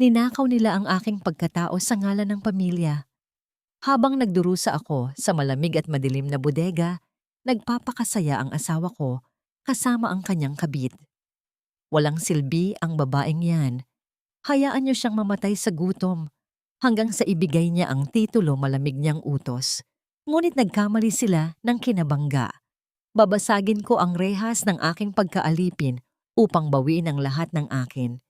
Ninakaw nila ang aking pagkatao sa ngalan ng pamilya. Habang nagdurusa ako sa malamig at madilim na bodega, nagpapakasaya ang asawa ko kasama ang kanyang kabit. Walang silbi ang babaeng yan. Hayaan niyo siyang mamatay sa gutom hanggang sa ibigay niya ang titulo malamig niyang utos. Ngunit nagkamali sila ng kinabangga. Babasagin ko ang rehas ng aking pagkaalipin upang bawiin ang lahat ng akin.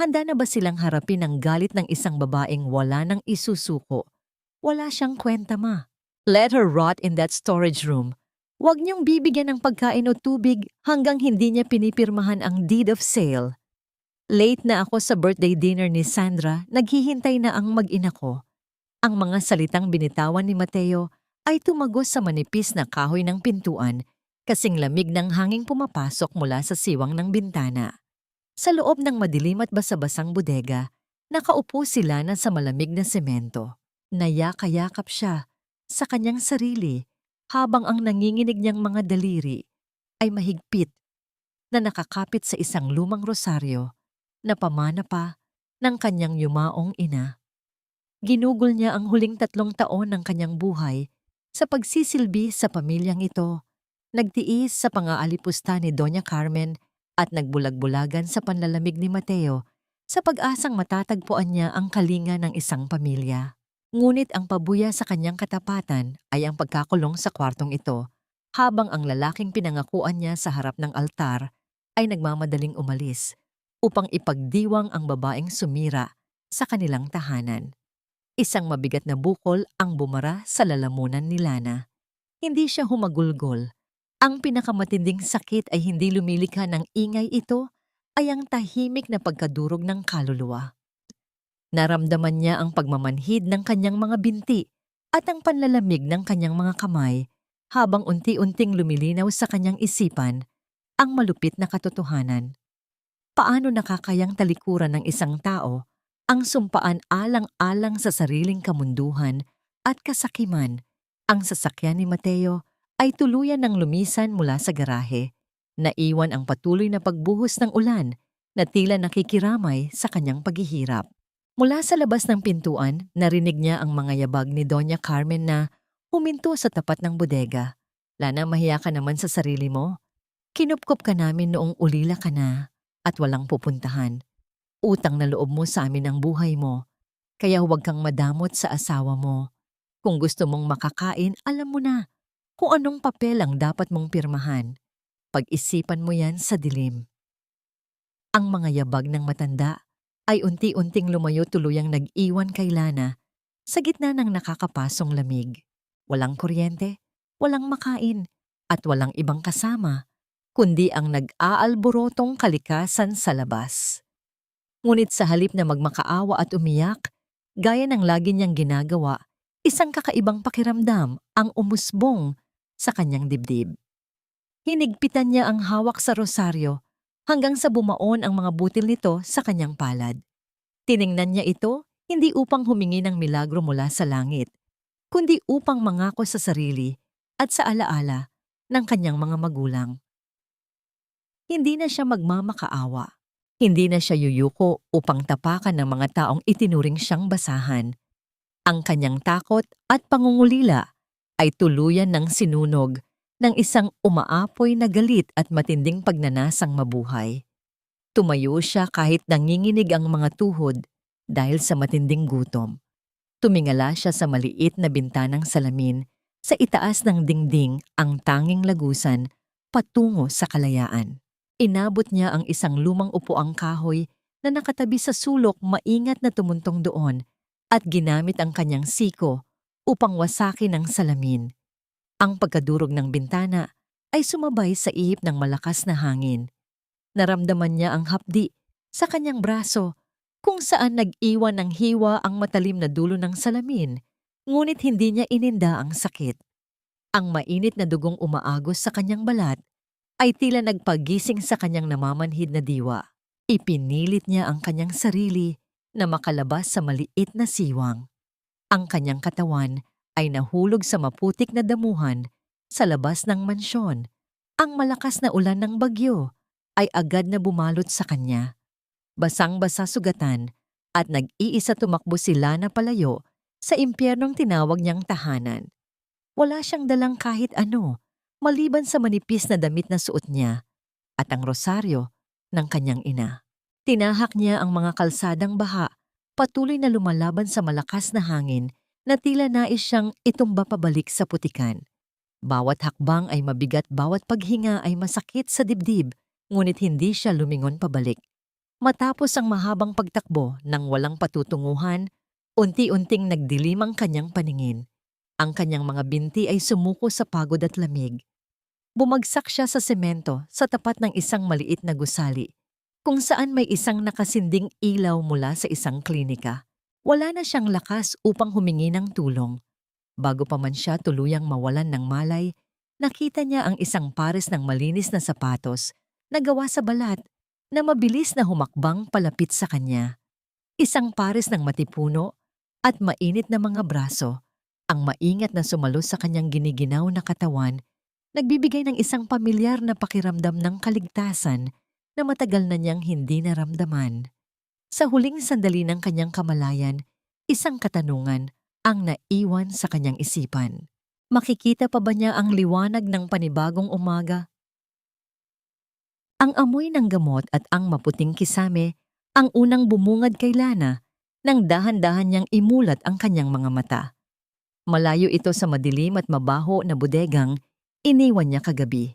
Handa na ba silang harapin ang galit ng isang babaeng wala nang isusuko? Wala siyang kwenta, ma. Let her rot in that storage room. Huwag niyong bibigyan ng pagkain o tubig hanggang hindi niya pinipirmahan ang deed of sale. Late na ako sa birthday dinner ni Sandra, naghihintay na ang mag-ina ko. Ang mga salitang binitawan ni Mateo ay tumagos sa manipis na kahoy ng pintuan, kasing lamig ng hanging pumapasok mula sa siwang ng bintana. Sa loob ng madilim at basa-basang bodega, nakaupo sila na sa malamig na semento. Nayakayakap siya sa kanyang sarili habang ang nanginginig niyang mga daliri ay mahigpit na nakakapit sa isang lumang rosaryo na pamana pa ng kanyang yumaong ina. Ginugol niya ang huling 3 taon ng kanyang buhay sa pagsisilbi sa pamilyang ito, nagtiis sa pang-aalipusta ni Doña Carmen at nagbulag-bulagan sa panlalamig ni Mateo sa pag-asang matatagpuan niya ang kalinga ng isang pamilya. Ngunit ang pabuya sa kanyang katapatan ay ang pagkakulong sa kwartong ito habang ang lalaking pinangakuan niya sa harap ng altar ay nagmamadaling umalis upang ipagdiwang ang babaeng sumira sa kanilang tahanan. Isang mabigat na bukol ang bumara sa lalamunan ni Lana. Hindi siya humagulgol. Ang pinakamatinding sakit ay hindi lumilikha ng ingay, ito ay ang tahimik na pagkadurog ng kaluluwa. Naramdaman niya ang pagmamanhid ng kanyang mga binti at ang panlalamig ng kanyang mga kamay habang unti-unting lumilinaw sa kanyang isipan ang malupit na katotohanan. Paano nakakayang talikuran ng isang tao ang sumpaan alang-alang sa sariling kamunduhan at kasakiman? Ang sasakyan ni Mateo ay tuluyan ng lumisan mula sa garahe. Naiwan ang patuloy na pagbuhos ng ulan na tila nakikiramay sa kanyang paghihirap. Mula sa labas ng pintuan, narinig niya ang mga yabag ni Doña Carmen na huminto sa tapat ng bodega. Lana, mahiya ka naman sa sarili mo. Kinupkop ka namin noong ulila ka na at walang pupuntahan. Utang na loob mo sa amin ang buhay mo, kaya huwag kang madamot sa asawa mo. Kung gusto mong makakain, alam mo na kung anong papel ang dapat mong pirmahan. Pag-isipan mo yan sa dilim. Ang mga yabag ng matanda ay unti-unting lumayo, tuluyang nag-iwan kay Lana sa gitna ng nakakapasong lamig. Walang kuryente, walang makain, at walang ibang kasama, kundi ang nag-aalborotong kalikasan sa labas. Ngunit sa halip na magmakaawa at umiyak, gaya ng lagi niyang ginagawa, isang kakaibang pakiramdam ang umusbong sa kanyang dibdib. Hinigpitan niya ang hawak sa rosaryo hanggang sa bumaon ang mga butil nito sa kanyang palad. Tiningnan niya ito hindi upang humingi ng milagro mula sa langit, kundi upang mangako sa sarili at sa alaala ng kanyang mga magulang. Hindi na siya magmamakaawa. Hindi na siya yuyuko upang tapakan ng mga taong itinuring siyang basahan. Ang kanyang takot at pangungulila ay tuluyan ng sinunog ng isang umaapoy na galit at matinding pagnanasang mabuhay. Tumayo siya kahit nanginginig ang mga tuhod dahil sa matinding gutom. Tumingala siya sa maliit na bintanang salamin sa itaas ng dingding, ang tanging lagusan patungo sa kalayaan. Inabot niya ang isang lumang upuang kahoy na nakatabi sa sulok, maingat na tumuntong doon at ginamit ang kanyang siko upang wasakin ang salamin. Ang pagkadurog ng bintana ay sumabay sa ihip ng malakas na hangin. Naramdaman niya ang hapdi sa kanyang braso kung saan nag-iwan ng hiwa ang matalim na dulo ng salamin, ngunit hindi niya ininda ang sakit. Ang mainit na dugong umaagos sa kanyang balat ay tila nagpagising sa kanyang namamanhid na diwa. Ipinilit niya ang kanyang sarili na makalabas sa maliit na siwang. Ang kanyang katawan ay nahulog sa maputik na damuhan sa labas ng mansyon. Ang malakas na ulan ng bagyo ay agad na bumalot sa kanya. Basang-basa sugatan at nag-iisa tumakbo si Lana palayo sa impyernong tinawag niyang tahanan. Wala siyang dalang kahit ano, maliban sa manipis na damit na suot niya at ang rosaryo ng kanyang ina. Tinahak niya ang mga kalsadang baha, patuloy na lumalaban sa malakas na hangin na tila nais siyang itumba pabalik sa putikan. Bawat hakbang ay mabigat, bawat paghinga ay masakit sa dibdib, ngunit hindi siya lumingon pabalik. Matapos ang mahabang pagtakbo ng walang patutunguhan, unti-unting nagdilim ang kanyang paningin. Ang kanyang mga binti ay sumuko sa pagod at lamig. Bumagsak siya sa semento sa tapat ng isang maliit na gusali, kung saan may isang nakasinding ilaw mula sa isang klinika. Wala na siyang lakas upang humingi ng tulong. Bago pa man siya tuluyang mawalan ng malay, nakita niya ang isang pares ng malinis na sapatos na gawa sa balat na mabilis na humakbang palapit sa kanya. Isang pares ng matipuno at mainit na mga braso, ang maingat na sumalo sa kanyang giniginaw na katawan, nagbibigay ng isang pamilyar na pakiramdam ng kaligtasan na matagal na niyang hindi naramdaman. Sa huling sandali ng kanyang kamalayan, isang katanungan ang naiwan sa kanyang isipan. Makikita pa ba niya ang liwanag ng panibagong umaga? Ang amoy ng gamot at ang maputing kisame ang unang bumungad kay Lana nang dahan-dahan niyang imulat ang kanyang mga mata. Malayo ito sa madilim at mabaho na bodegang iniwan niya kagabi.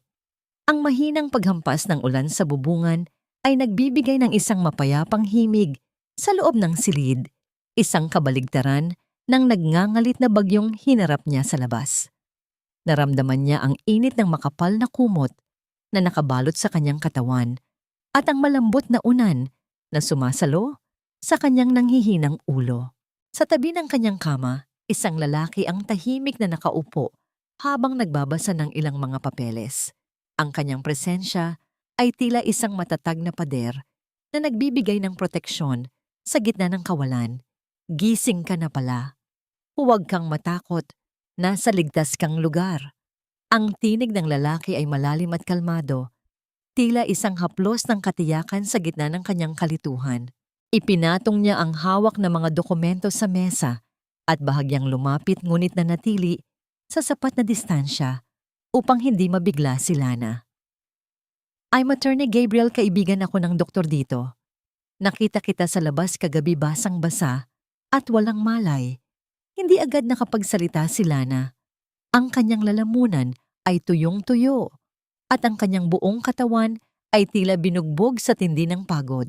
Ang mahinang paghampas ng ulan sa bubungan ay nagbibigay ng isang mapayapang himig sa loob ng silid, isang kabaligtaran ng nagngangalit na bagyong hinarap niya sa labas. Naramdaman niya ang init ng makapal na kumot na nakabalot sa kanyang katawan at ang malambot na unan na sumasalo sa kanyang nanghihinang ulo. Sa tabi ng kanyang kama, isang lalaki ang tahimik na nakaupo habang nagbabasa ng ilang mga papeles. Ang kanyang presensya ay tila isang matatag na pader na nagbibigay ng proteksyon sa gitna ng kawalan. Gising ka na pala. Huwag kang matakot. Nasa ligtas kang lugar. Ang tinig ng lalaki ay malalim at kalmado, tila isang haplos ng katiyakan sa gitna ng kanyang kalituhan. Ipinatong niya ang hawak na mga dokumento sa mesa at bahagyang lumapit ngunit nanatili sa sapat na distansya upang hindi mabigla si Lana. I'm Attorney Gabriel, kaibigan ako ng doktor dito. Nakita kita sa labas kagabi basang-basa at walang malay. Hindi agad nakapagsalita si Lana. Ang kanyang lalamunan ay tuyong-tuyo at ang kanyang buong katawan ay tila binugbog sa tindi ng pagod.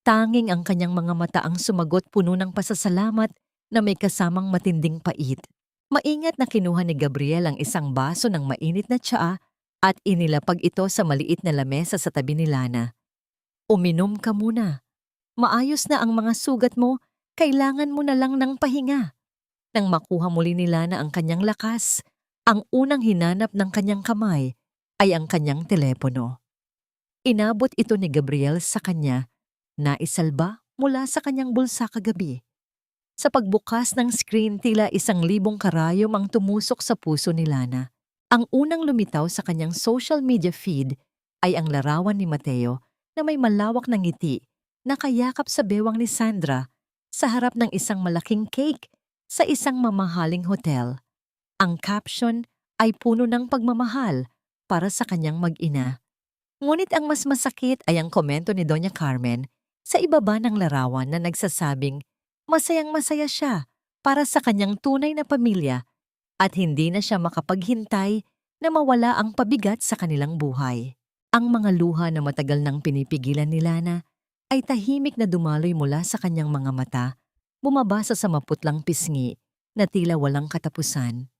Tanging ang kanyang mga mata ang sumagot, puno ng pasasalamat na may kasamang matinding pait. Maingat na kinuha ni Gabriel ang isang baso ng mainit na tsaa at inilapag ito sa maliit na lamesa sa tabi ni Lana. Uminom ka muna. Maayos na ang mga sugat mo, kailangan mo na lang ng pahinga. Nang makuha muli ni Lana ang kanyang lakas, ang unang hinanap ng kanyang kamay ay ang kanyang telepono. Inabot ito ni Gabriel sa kanya, naisalba mula sa kanyang bulsa kagabi. Sa pagbukas ng screen, tila 1,000 karayom ang tumusok sa puso ni Lana. Ang unang lumitaw sa kanyang social media feed ay ang larawan ni Mateo na may malawak na ngiti, nakayakap sa bewang ni Sandra sa harap ng isang malaking cake sa isang mamahaling hotel. Ang caption ay puno ng pagmamahal para sa kanyang mag-ina. Ngunit ang mas masakit ay ang komento ni Doña Carmen sa ibaba ng larawan na nagsasabing masayang-masaya siya para sa kanyang tunay na pamilya at hindi na siya makapaghintay na mawala ang pabigat sa kanilang buhay. Ang mga luha na matagal nang pinipigilan ni Lana ay tahimik na dumaloy mula sa kanyang mga mata, bumabasa sa maputlang pisngi na tila walang katapusan.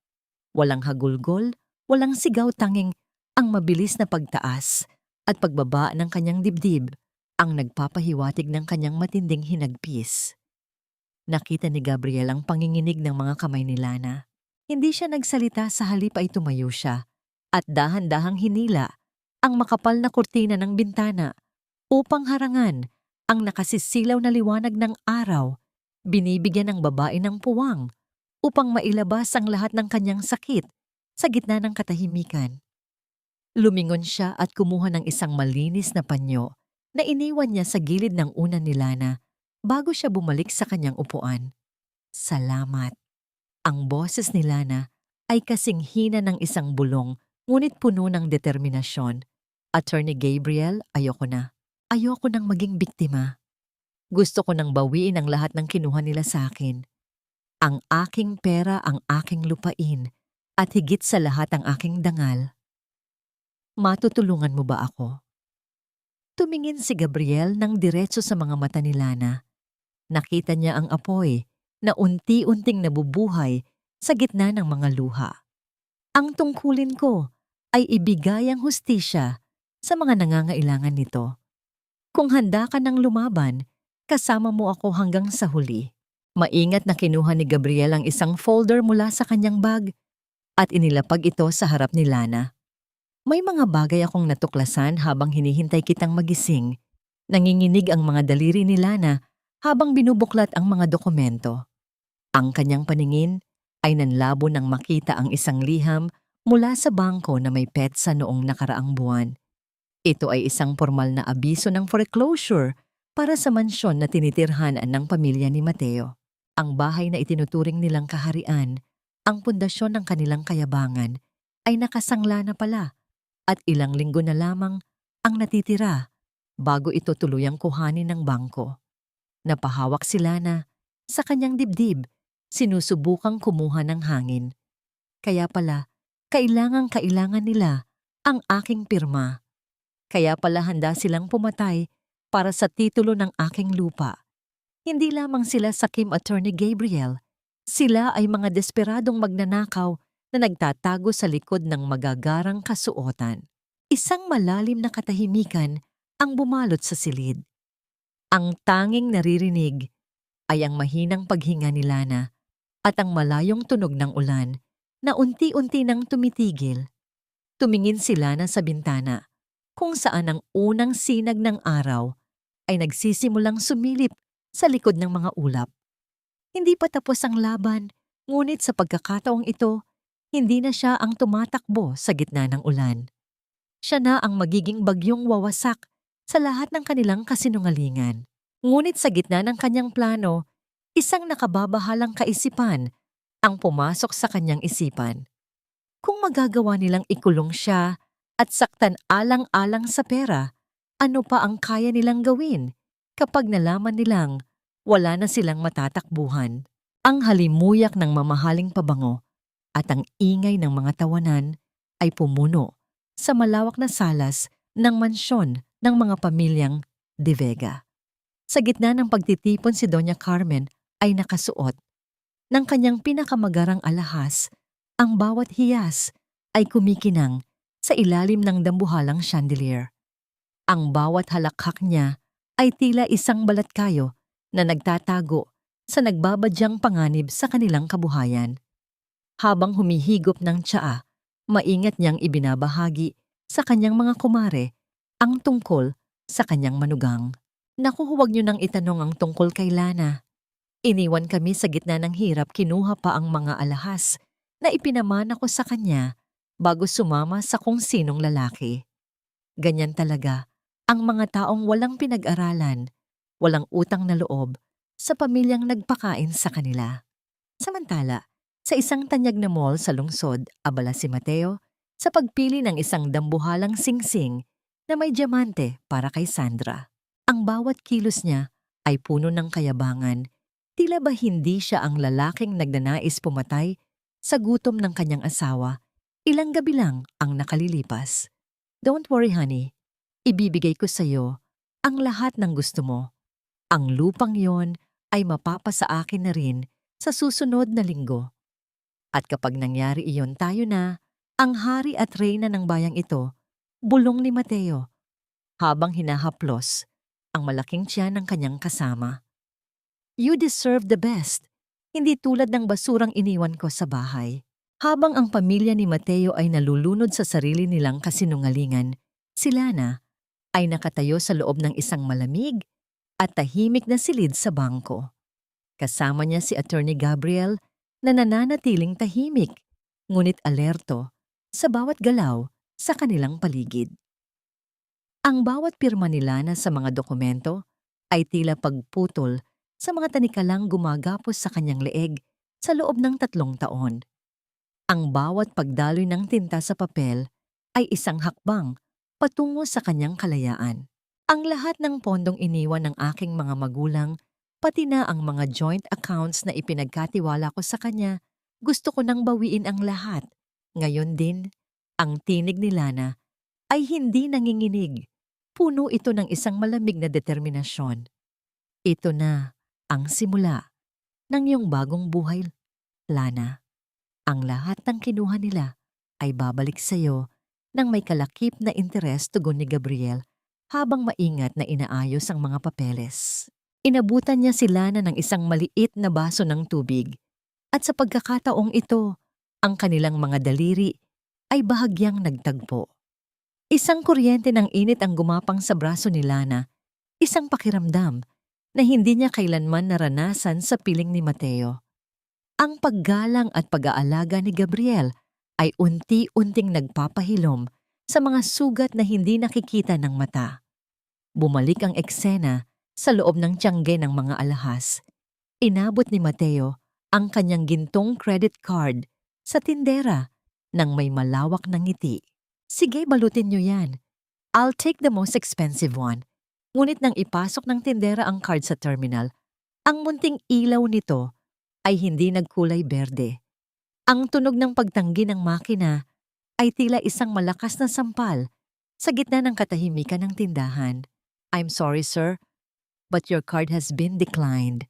Walang hagulgol, walang sigaw, tanging ang mabilis na pagtaas at pagbaba ng kanyang dibdib ang nagpapahiwatig ng kanyang matinding hinagpis. Nakita ni Gabriel ang panginginig ng mga kamay ni Lana. Hindi siya nagsalita, sa halip ay tumayo siya at dahan-dahang hinila ang makapal na kurtina ng bintana upang harangan ang nakasisilaw na liwanag ng araw, binibigyan ng babae ng puwang upang mailabas ang lahat ng kanyang sakit sa gitna ng katahimikan. Lumingon siya at kumuha ng isang malinis na panyo na iniwan niya sa gilid ng unan ni Lana bago siya bumalik sa kanyang upuan. Salamat. Ang boses ni Lana ay kasing hina ng isang bulong ngunit puno ng determinasyon. Attorney Gabriel, ayoko na. Ayoko nang maging biktima. Gusto ko nang bawiin ang lahat ng kinuha nila sa akin. Ang aking pera, ang aking lupain, at higit sa lahat ang aking dangal. Matutulungan mo ba ako? Tumingin si Gabriel ng diretso sa mga mata ni Lana. Nakita niya ang apoy na unti-unting nabubuhay sa gitna ng mga luha. Ang tungkulin ko ay ibigay ang hustisya sa mga nangangailangan nito. Kung handa ka ng lumaban, kasama mo ako hanggang sa huli. Maingat na kinuha ni Gabriel ang isang folder mula sa kanyang bag at inilapag ito sa harap ni Lana. May mga bagay akong natuklasan habang hinihintay kitang magising. Nanginginig ang mga daliri ni Lana habang binubuklat ang mga dokumento. Ang kanyang paningin ay nanlabo nang makita ang isang liham mula sa bangko na may petsa noong nakaraang buwan. Ito ay isang formal na abiso ng foreclosure para sa mansyon na tinitirhanan ng pamilya ni Mateo. Ang bahay na itinuturing nilang kaharian, ang pundasyon ng kanilang kayabangan, ay nakasangla na pala at ilang linggo na lamang ang natitira bago ito tuluyang kuhanin ng bangko. Napahawak si Lana sa kanyang dibdib, sinusubukang kumuha ng hangin. Kaya pala, kailangan nila ang aking pirma. Kaya pala handa silang pumatay para sa titulo ng aking lupa. Hindi lamang sila sakim Attorney Gabriel, sila ay mga desperadong magnanakaw na nagtatago sa likod ng magagarang kasuotan. Isang malalim na katahimikan ang bumalot sa silid. Ang tanging naririnig ay ang mahinang paghinga ni Lana at ang malayong tunog ng ulan na unti-unti nang tumitigil. Tumingin si Lana sa bintana, kung saan ang unang sinag ng araw ay nagsisimulang sumilip sa likod ng mga ulap. Hindi pa tapos ang laban, ngunit sa pagkakataong ito, hindi na siya ang tumatakbo sa gitna ng ulan. Siya na ang magiging bagyong wawasak sa lahat ng kanilang kasinungalingan. Ngunit sa gitna ng kanyang plano, isang nakababahalang kaisipan ang pumasok sa kanyang isipan. Kung magagawa nilang ikulong siya at saktan alang-alang sa pera, ano pa ang kaya nilang gawin kapag nalaman nilang wala na silang matatakbuhan? Ang halimuyak ng mamahaling pabango at ang ingay ng mga tawanan ay pumuno sa malawak na salas ng mansyon ng mga pamilyang De Vega. Sa gitna ng pagtitipon si Doña Carmen ay nakasuot ng kanyang pinakamagarang alahas. Ang bawat hiyas ay kumikinang sa ilalim ng dambuhalang chandelier. Ang bawat halakhak niya ay tila isang balatkayo na nagtatago sa nagbabadyang panganib sa kanilang kabuhayan. Habang humihigop ng tsaa, maingat niyang ibinabahagi sa kanyang mga kumare ang tungkol sa kanyang manugang. Naku, huwag niyo nang itanong ang tungkol kay Lana. Iniwan kami sa gitna ng hirap, kinuha pa ang mga alahas na ipinamana ko sa kanya bago sumama sa kung sinong lalaki. Ganyan talaga ang mga taong walang pinag-aralan, walang utang na loob sa pamilyang nagpakain sa kanila. Samantala, sa isang tanyag na mall sa lungsod, abala si Mateo sa pagpili ng isang dambuhalang singsing na may diamante para kay Sandra. Ang bawat kilos niya ay puno ng kayabangan. Tila ba hindi siya ang lalaking nagnanais pumatay sa gutom ng kanyang asawa? Ilang gabi lang ang nakalilipas. Don't worry honey, ibibigay ko sa iyo ang lahat ng gusto mo. Ang lupang yon ay mapapasa akin na rin sa susunod na linggo. At kapag nangyari iyon, tayo na ang hari at reyna ng bayang ito, bulong ni Mateo, habang hinahaplos ang malaking tiyan ng kanyang kasama. You deserve the best, hindi tulad ng basurang iniwan ko sa bahay. Habang ang pamilya ni Mateo ay nalulunod sa sarili nilang kasinungalingan, si Lana ay nakatayo sa loob ng isang malamig at tahimik na silid sa bangko. Kasama niya si Attorney Gabriel na nananatiling tahimik, ngunit alerto sa bawat galaw sa kanilang paligid. Ang bawat pirma ni Lana sa mga dokumento ay tila pagputol sa mga tanikalang gumagapos sa kanyang leeg sa loob ng 3 taon. Ang bawat pagdaloy ng tinta sa papel ay isang hakbang patungo sa kanyang kalayaan. Ang lahat ng pondong iniwan ng aking mga magulang, pati na ang mga joint accounts na ipinagkatiwala ko sa kanya, gusto ko nang bawiin ang lahat. Ngayon din, ang tinig ni Lana ay hindi nanginginig. Puno ito ng isang malamig na determinasyon. Ito na ang simula ng iyong bagong buhay, Lana. Ang lahat ng kinuha nila ay babalik sa iyo nang may kalakip na interes, tugon ni Gabriel habang maingat na inaayos ang mga papeles. Inabutan niya si Lana ng isang maliit na baso ng tubig at sa pagkakataong ito, ang kanilang mga daliri ay bahagyang nagtagpo. Isang kuryente ng init ang gumapang sa braso ni Lana, isang pakiramdam na hindi niya kailanman naranasan sa piling ni Mateo. Ang paggalang at pag-aalaga ni Gabriel ay unti-unting nagpapahilom sa mga sugat na hindi nakikita ng mata. Bumalik ang eksena sa loob ng tiyangge ng mga alahas. Inabot ni Mateo ang kanyang gintong credit card sa tindera nang may malawak na ngiti. Sige, balutin niyo yan. I'll take the most expensive one. Ngunit nang ipasok ng tindera ang card sa terminal, ang munting ilaw nito ay hindi nagkulay berde. Ang tunog ng pagtanggi ng makina ay tila isang malakas na sampal sa gitna ng katahimikan ng tindahan. I'm sorry, sir, but your card has been declined.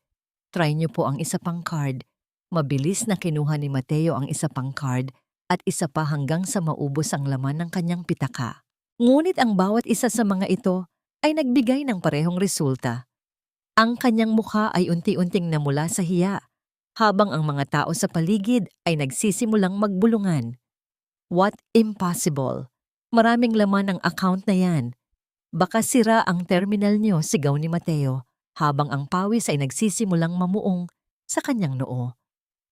Try niyo po ang isa pang card. Mabilis na kinuha ni Mateo ang isa pang card at isa pa hanggang sa maubos ang laman ng kanyang pitaka. Ngunit ang bawat isa sa mga ito ay nagbigay ng parehong resulta. Ang kanyang mukha ay unti-unting namula sa hiya, habang ang mga tao sa paligid ay nagsisimulang magbulungan. What impossible? Maraming laman ang account na yan. Baka sira ang terminal niyo, sigaw ni Mateo, habang ang pawis ay nagsisimulang mamuong sa kanyang noo.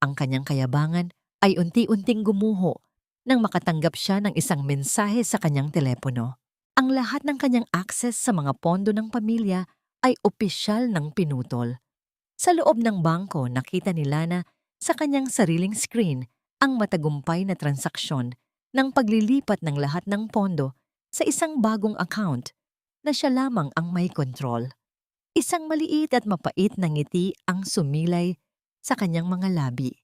Ang kanyang kayabangan ay unti-unting gumuho nang makatanggap siya ng isang mensahe sa kanyang telepono. Ang lahat ng kanyang access sa mga pondo ng pamilya ay opisyal ng pinutol. Sa loob ng bangko, nakita ni Lana sa kanyang sariling screen ang matagumpay na transaksyon ng paglilipat ng lahat ng pondo sa isang bagong account na siya lamang ang may kontrol. Isang maliit at mapait na ngiti ang sumilay sa kanyang mga labi.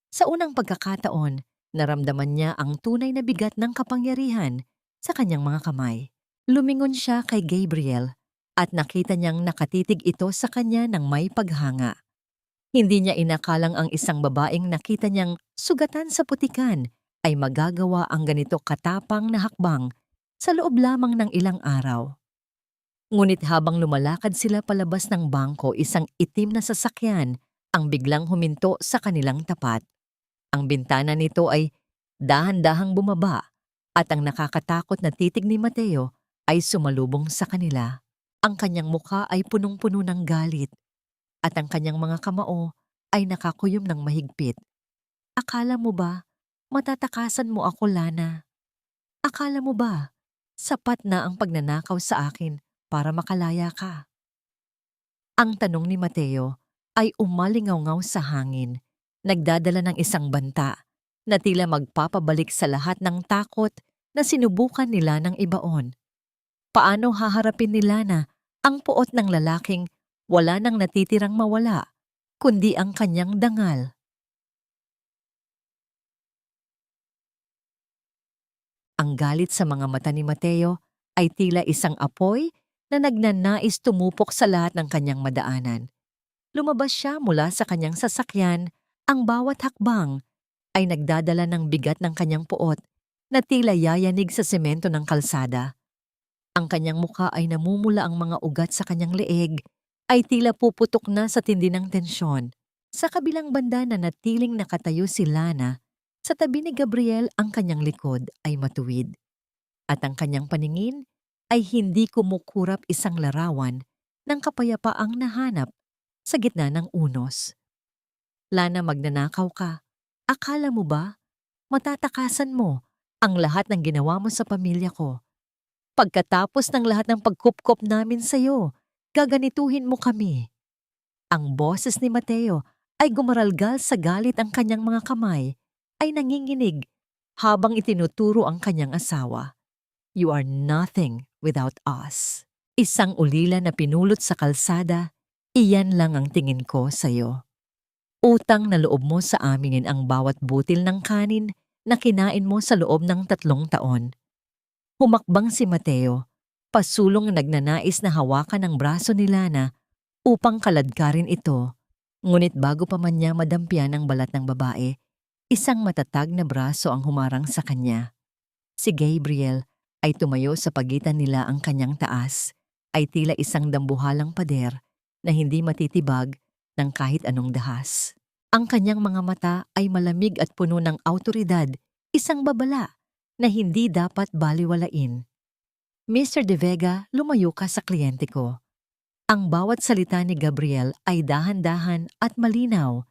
Sa unang pagkakataon, naramdaman niya ang tunay na bigat ng kapangyarihan sa kanyang mga kamay. Lumingon siya kay Gabriel at nakita niyang nakatitig ito sa kanya ng may paghanga. Hindi niya inakalang ang isang babaeng nakita niyang sugatan sa putikan ay magagawa ang ganito katapang na hakbang sa loob lamang ng ilang araw. Ngunit habang lumalakad sila palabas ng bangko, isang itim na sasakyan ang biglang huminto sa kanilang tapat. Ang bintana nito ay dahan-dahang bumaba at ang nakakatakot na titig ni Mateo ay sumalubong sa kanila. Ang kanyang mukha ay punong-puno ng galit at ang kanyang mga kamao ay nakakuyom ng mahigpit. Akala mo ba matatakasan mo ako, Lana? Akala mo ba sapat na ang pagnanakaw sa akin para makalaya ka? Ang tanong ni Mateo ay umalingaw-ngaw sa hangin, nagdadala ng isang banta na tila magpapabalik sa lahat ng takot na sinubukan nila ng ibaon. Paano haharapin ni Lana ang puot ng lalaking wala nang natitirang mawala, kundi ang kanyang dangal? Ang galit sa mga mata ni Mateo ay tila isang apoy na nagnanais tumupok sa lahat ng kanyang madaanan. Lumabas siya mula sa kanyang sasakyan, ang bawat hakbang ay nagdadala ng bigat ng kanyang puot na tila yayanig sa semento ng kalsada. Ang kanyang mukha ay namumula, ang mga ugat sa kanyang leeg ay tila puputok na sa tindi ng tensyon. Sa kabilang banda na natiling nakatayo si Lana, sa tabi ni Gabriel, ang kanyang likod ay matuwid. At ang kanyang paningin ay hindi kumukurap, isang larawan ng kapayapaang nahanap sa gitna ng unos. Lana, magnanakaw ka. Akala mo ba matatakasan mo ang lahat ng ginawa mo sa pamilya ko? Pagkatapos ng lahat ng pagkupkop namin sa'yo, gaganituhin mo kami. Ang boses ni Mateo ay gumaralgal sa galit, ang kanyang mga kamay ay nanginginig habang itinuturo ang kanyang asawa. You are nothing without us. Isang ulila na pinulot sa kalsada, iyan lang ang tingin ko sa'yo. Utang na loob mo sa aminin ang bawat butil ng kanin na kinain mo sa loob ng 3 taon. Humakbang si Mateo, pasulong na nagnanais na hawakan ang braso ni Lana upang kaladkarin ito, ngunit bago pa man niya madampian ang balat ng babae, isang matatag na braso ang humarang sa kanya. Si Gabriel ay tumayo sa pagitan nila, ang kanyang taas ay tila isang dambuhalang pader na hindi matitibag ng kahit anong dahas. Ang kanyang mga mata ay malamig at puno ng awtoridad, isang babala na hindi dapat baliwalain. Mr. De Vega, lumayo ka sa kliyente ko. Ang bawat salita ni Gabriel ay dahan-dahan at malinaw,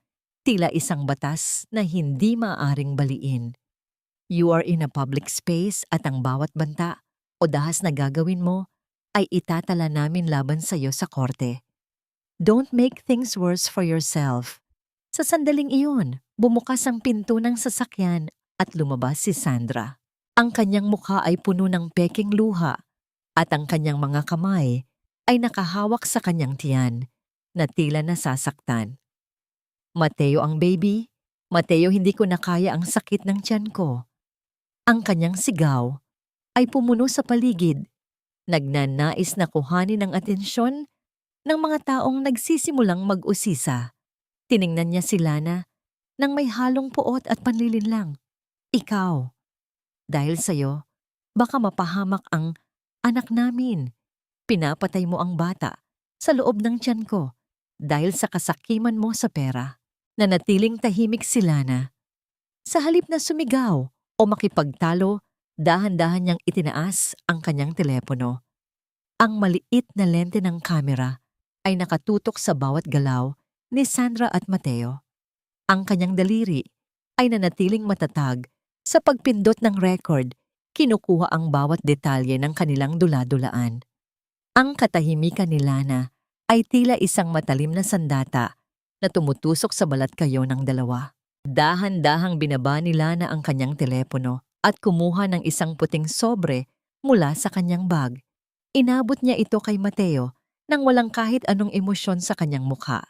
tila isang batas na hindi maaaring baliin. You are in a public space at ang bawat banta o dahas na gagawin mo ay itatala namin laban sa iyo sa korte. Don't make things worse for yourself. Sa sandaling iyon, bumukas ang pinto ng sasakyan at lumabas si Sandra. Ang kanyang mukha ay puno ng peking luha at ang kanyang mga kamay ay nakahawak sa kanyang tiyan na tila nasasaktan. Mateo ang baby, Mateo, hindi ko na kaya ang sakit ng tiyan ko. Ang kanyang sigaw ay pumuno sa paligid, nagnanais na kuhanin ang atensyon ng mga taong nagsisimulang mag-usisa. Tiningnan niya si Lana nang may halong puot at panlilinlang. Ikaw, dahil sa'yo, baka mapahamak ang anak namin. Pinapatay mo ang bata sa loob ng tiyan ko dahil sa kasakiman mo sa pera. Nanatiling tahimik si Lana. Sa halip na sumigaw o makipagtalo, dahan-dahan niyang itinaas ang kanyang telepono. Ang maliit na lente ng kamera ay nakatutok sa bawat galaw ni Sandra at Mateo. Ang kanyang daliri ay nanatiling matatag sa pagpindot ng record, kinukuha ang bawat detalye ng kanilang dula-dulaan. Ang katahimikan ni Lana ay tila isang matalim na sandata na tumutusok sa balat kayo ng dalawa. Dahan-dahang binaba ni Lana ang kanyang telepono at kumuha ng isang puting sobre mula sa kanyang bag. Inabot niya ito kay Mateo nang walang kahit anong emosyon sa kanyang mukha.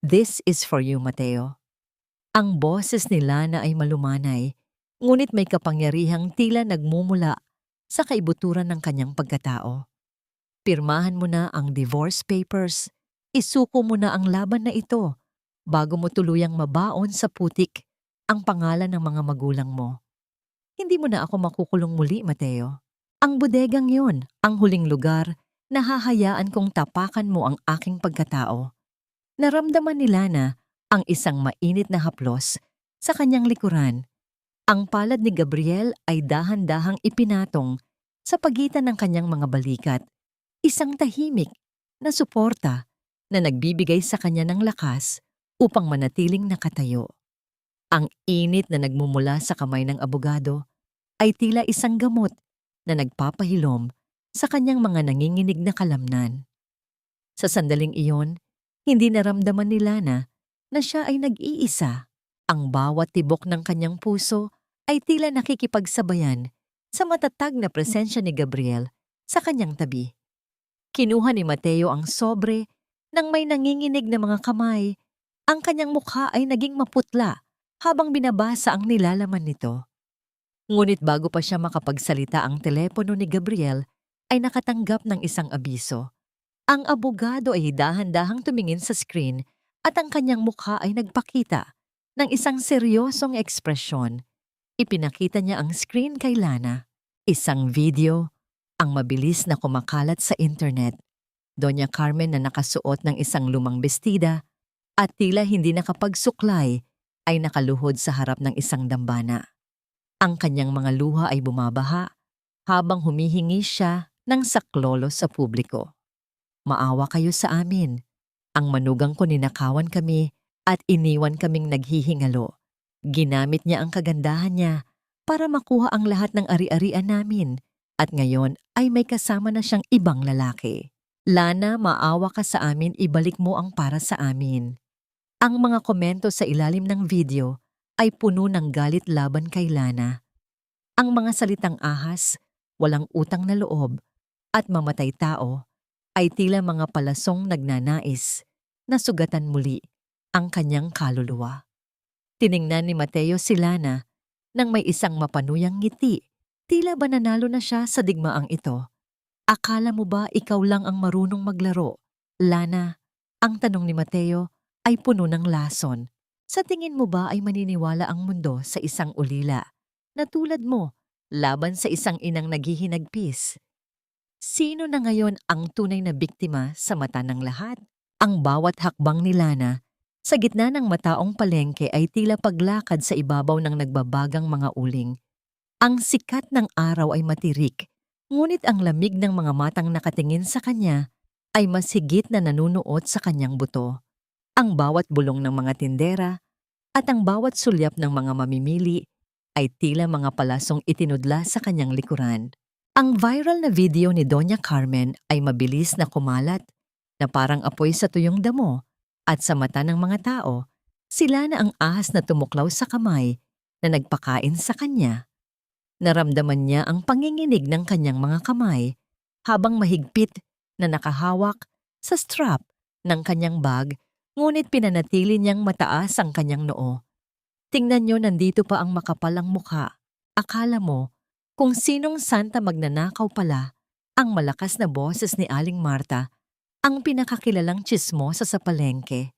This is for you, Mateo. Ang boses ni Lana ay malumanay, ngunit may kapangyarihang tila nagmumula sa kaibuturan ng kanyang pagkatao. Pirmahan mo na ang divorce papers. Isuko mo na ang laban na ito bago mo tuluyang mabaon sa putik ang pangalan ng mga magulang mo. Hindi mo na ako makukulong muli, Mateo. Ang bodegang yon, ang huling lugar na hahayaan kong tapakan mo ang aking pagkatao. Naramdaman ni Lana ang isang mainit na haplos sa kanyang likuran. Ang palad ni Gabriel ay dahan-dahang ipinatong sa pagitan ng kanyang mga balikat. Isang tahimik na suporta na nagbibigay sa kanya ng lakas upang manatiling nakatayo. Ang init na nagmumula sa kamay ng abogado ay tila isang gamot na nagpapahilom sa kanyang mga nanginginig na kalamnan. Sa sandaling iyon, hindi naramdaman ni Lana na siya ay nag-iisa. Ang bawat tibok ng kanyang puso ay tila nakikipagsabayan sa matatag na presensya ni Gabriel sa kanyang tabi. Kinuha ni Mateo ang sobre nang may nanginginig na mga kamay. Ang kanyang mukha ay naging maputla habang binabasa ang nilalaman nito. Ngunit bago pa siya makapagsalita, ang telepono ni Gabriel ay nakatanggap ng isang abiso. Ang abogado ay dahan-dahang tumingin sa screen at ang kanyang mukha ay nagpakita ng isang seryosong ekspresyon. Ipinakita niya ang screen kay Lana. Isang video ang mabilis na kumakalat sa internet. Doña Carmen na nakasuot ng isang lumang bestida at tila hindi nakapagsuklay ay nakaluhod sa harap ng isang dambana. Ang kanyang mga luha ay bumabaha habang humihingi siya ng saklolo sa publiko. Maawa kayo sa amin. Ang manugang ko ninakawan kami at iniwan kaming naghihingalo. Ginamit niya ang kagandahan niya para makuha ang lahat ng ari-arian namin. At ngayon ay may kasama na siyang ibang lalaki. Lana, maawa ka sa amin, ibalik mo ang para sa amin. Ang mga komento sa ilalim ng video ay puno ng galit laban kay Lana. Ang mga salitang ahas, walang utang na loob, at mamatay tao ay tila mga palasong nagnanais na sugatan muli ang kanyang kaluluwa. Tiningnan ni Mateo si Lana nang may isang mapanuyang ngiti. Tila ba nanalo na siya sa digmaang ito? Akala mo ba ikaw lang ang marunong maglaro? Lana, ang tanong ni Mateo ay puno ng lason. Sa tingin mo ba ay maniniwala ang mundo sa isang ulila na tulad mo laban sa isang inang naghihinagpis? Sino na ngayon ang tunay na biktima sa mata ng lahat? Ang bawat hakbang ni Lana sa gitna ng mataong palengke ay tila paglakad sa ibabaw ng nagbabagang mga uling. Ang sikat ng araw ay matirik, ngunit ang lamig ng mga matang nakatingin sa kanya ay mas higit na nanunuot sa kanyang buto. Ang bawat bulong ng mga tindera at ang bawat sulyap ng mga mamimili ay tila mga palasong itinudla sa kanyang likuran. Ang viral na video ni Doña Carmen ay mabilis na kumalat na parang apoy sa tuyong damo at sa mata ng mga tao, sila na ang ahas na tumuklaw sa kamay na nagpakain sa kanya. Naramdaman niya ang panginginig ng kanyang mga kamay habang mahigpit na nakahawak sa strap ng kanyang bag, ngunit pinanatili niyang mataas ang kanyang noo. Tingnan niyo, nandito pa ang makapalang mukha. Akala mo kung sinong santa magnanakaw pala. Ang malakas na boses ni Aling Marta, ang pinakakilalang tsismosa sa palengke,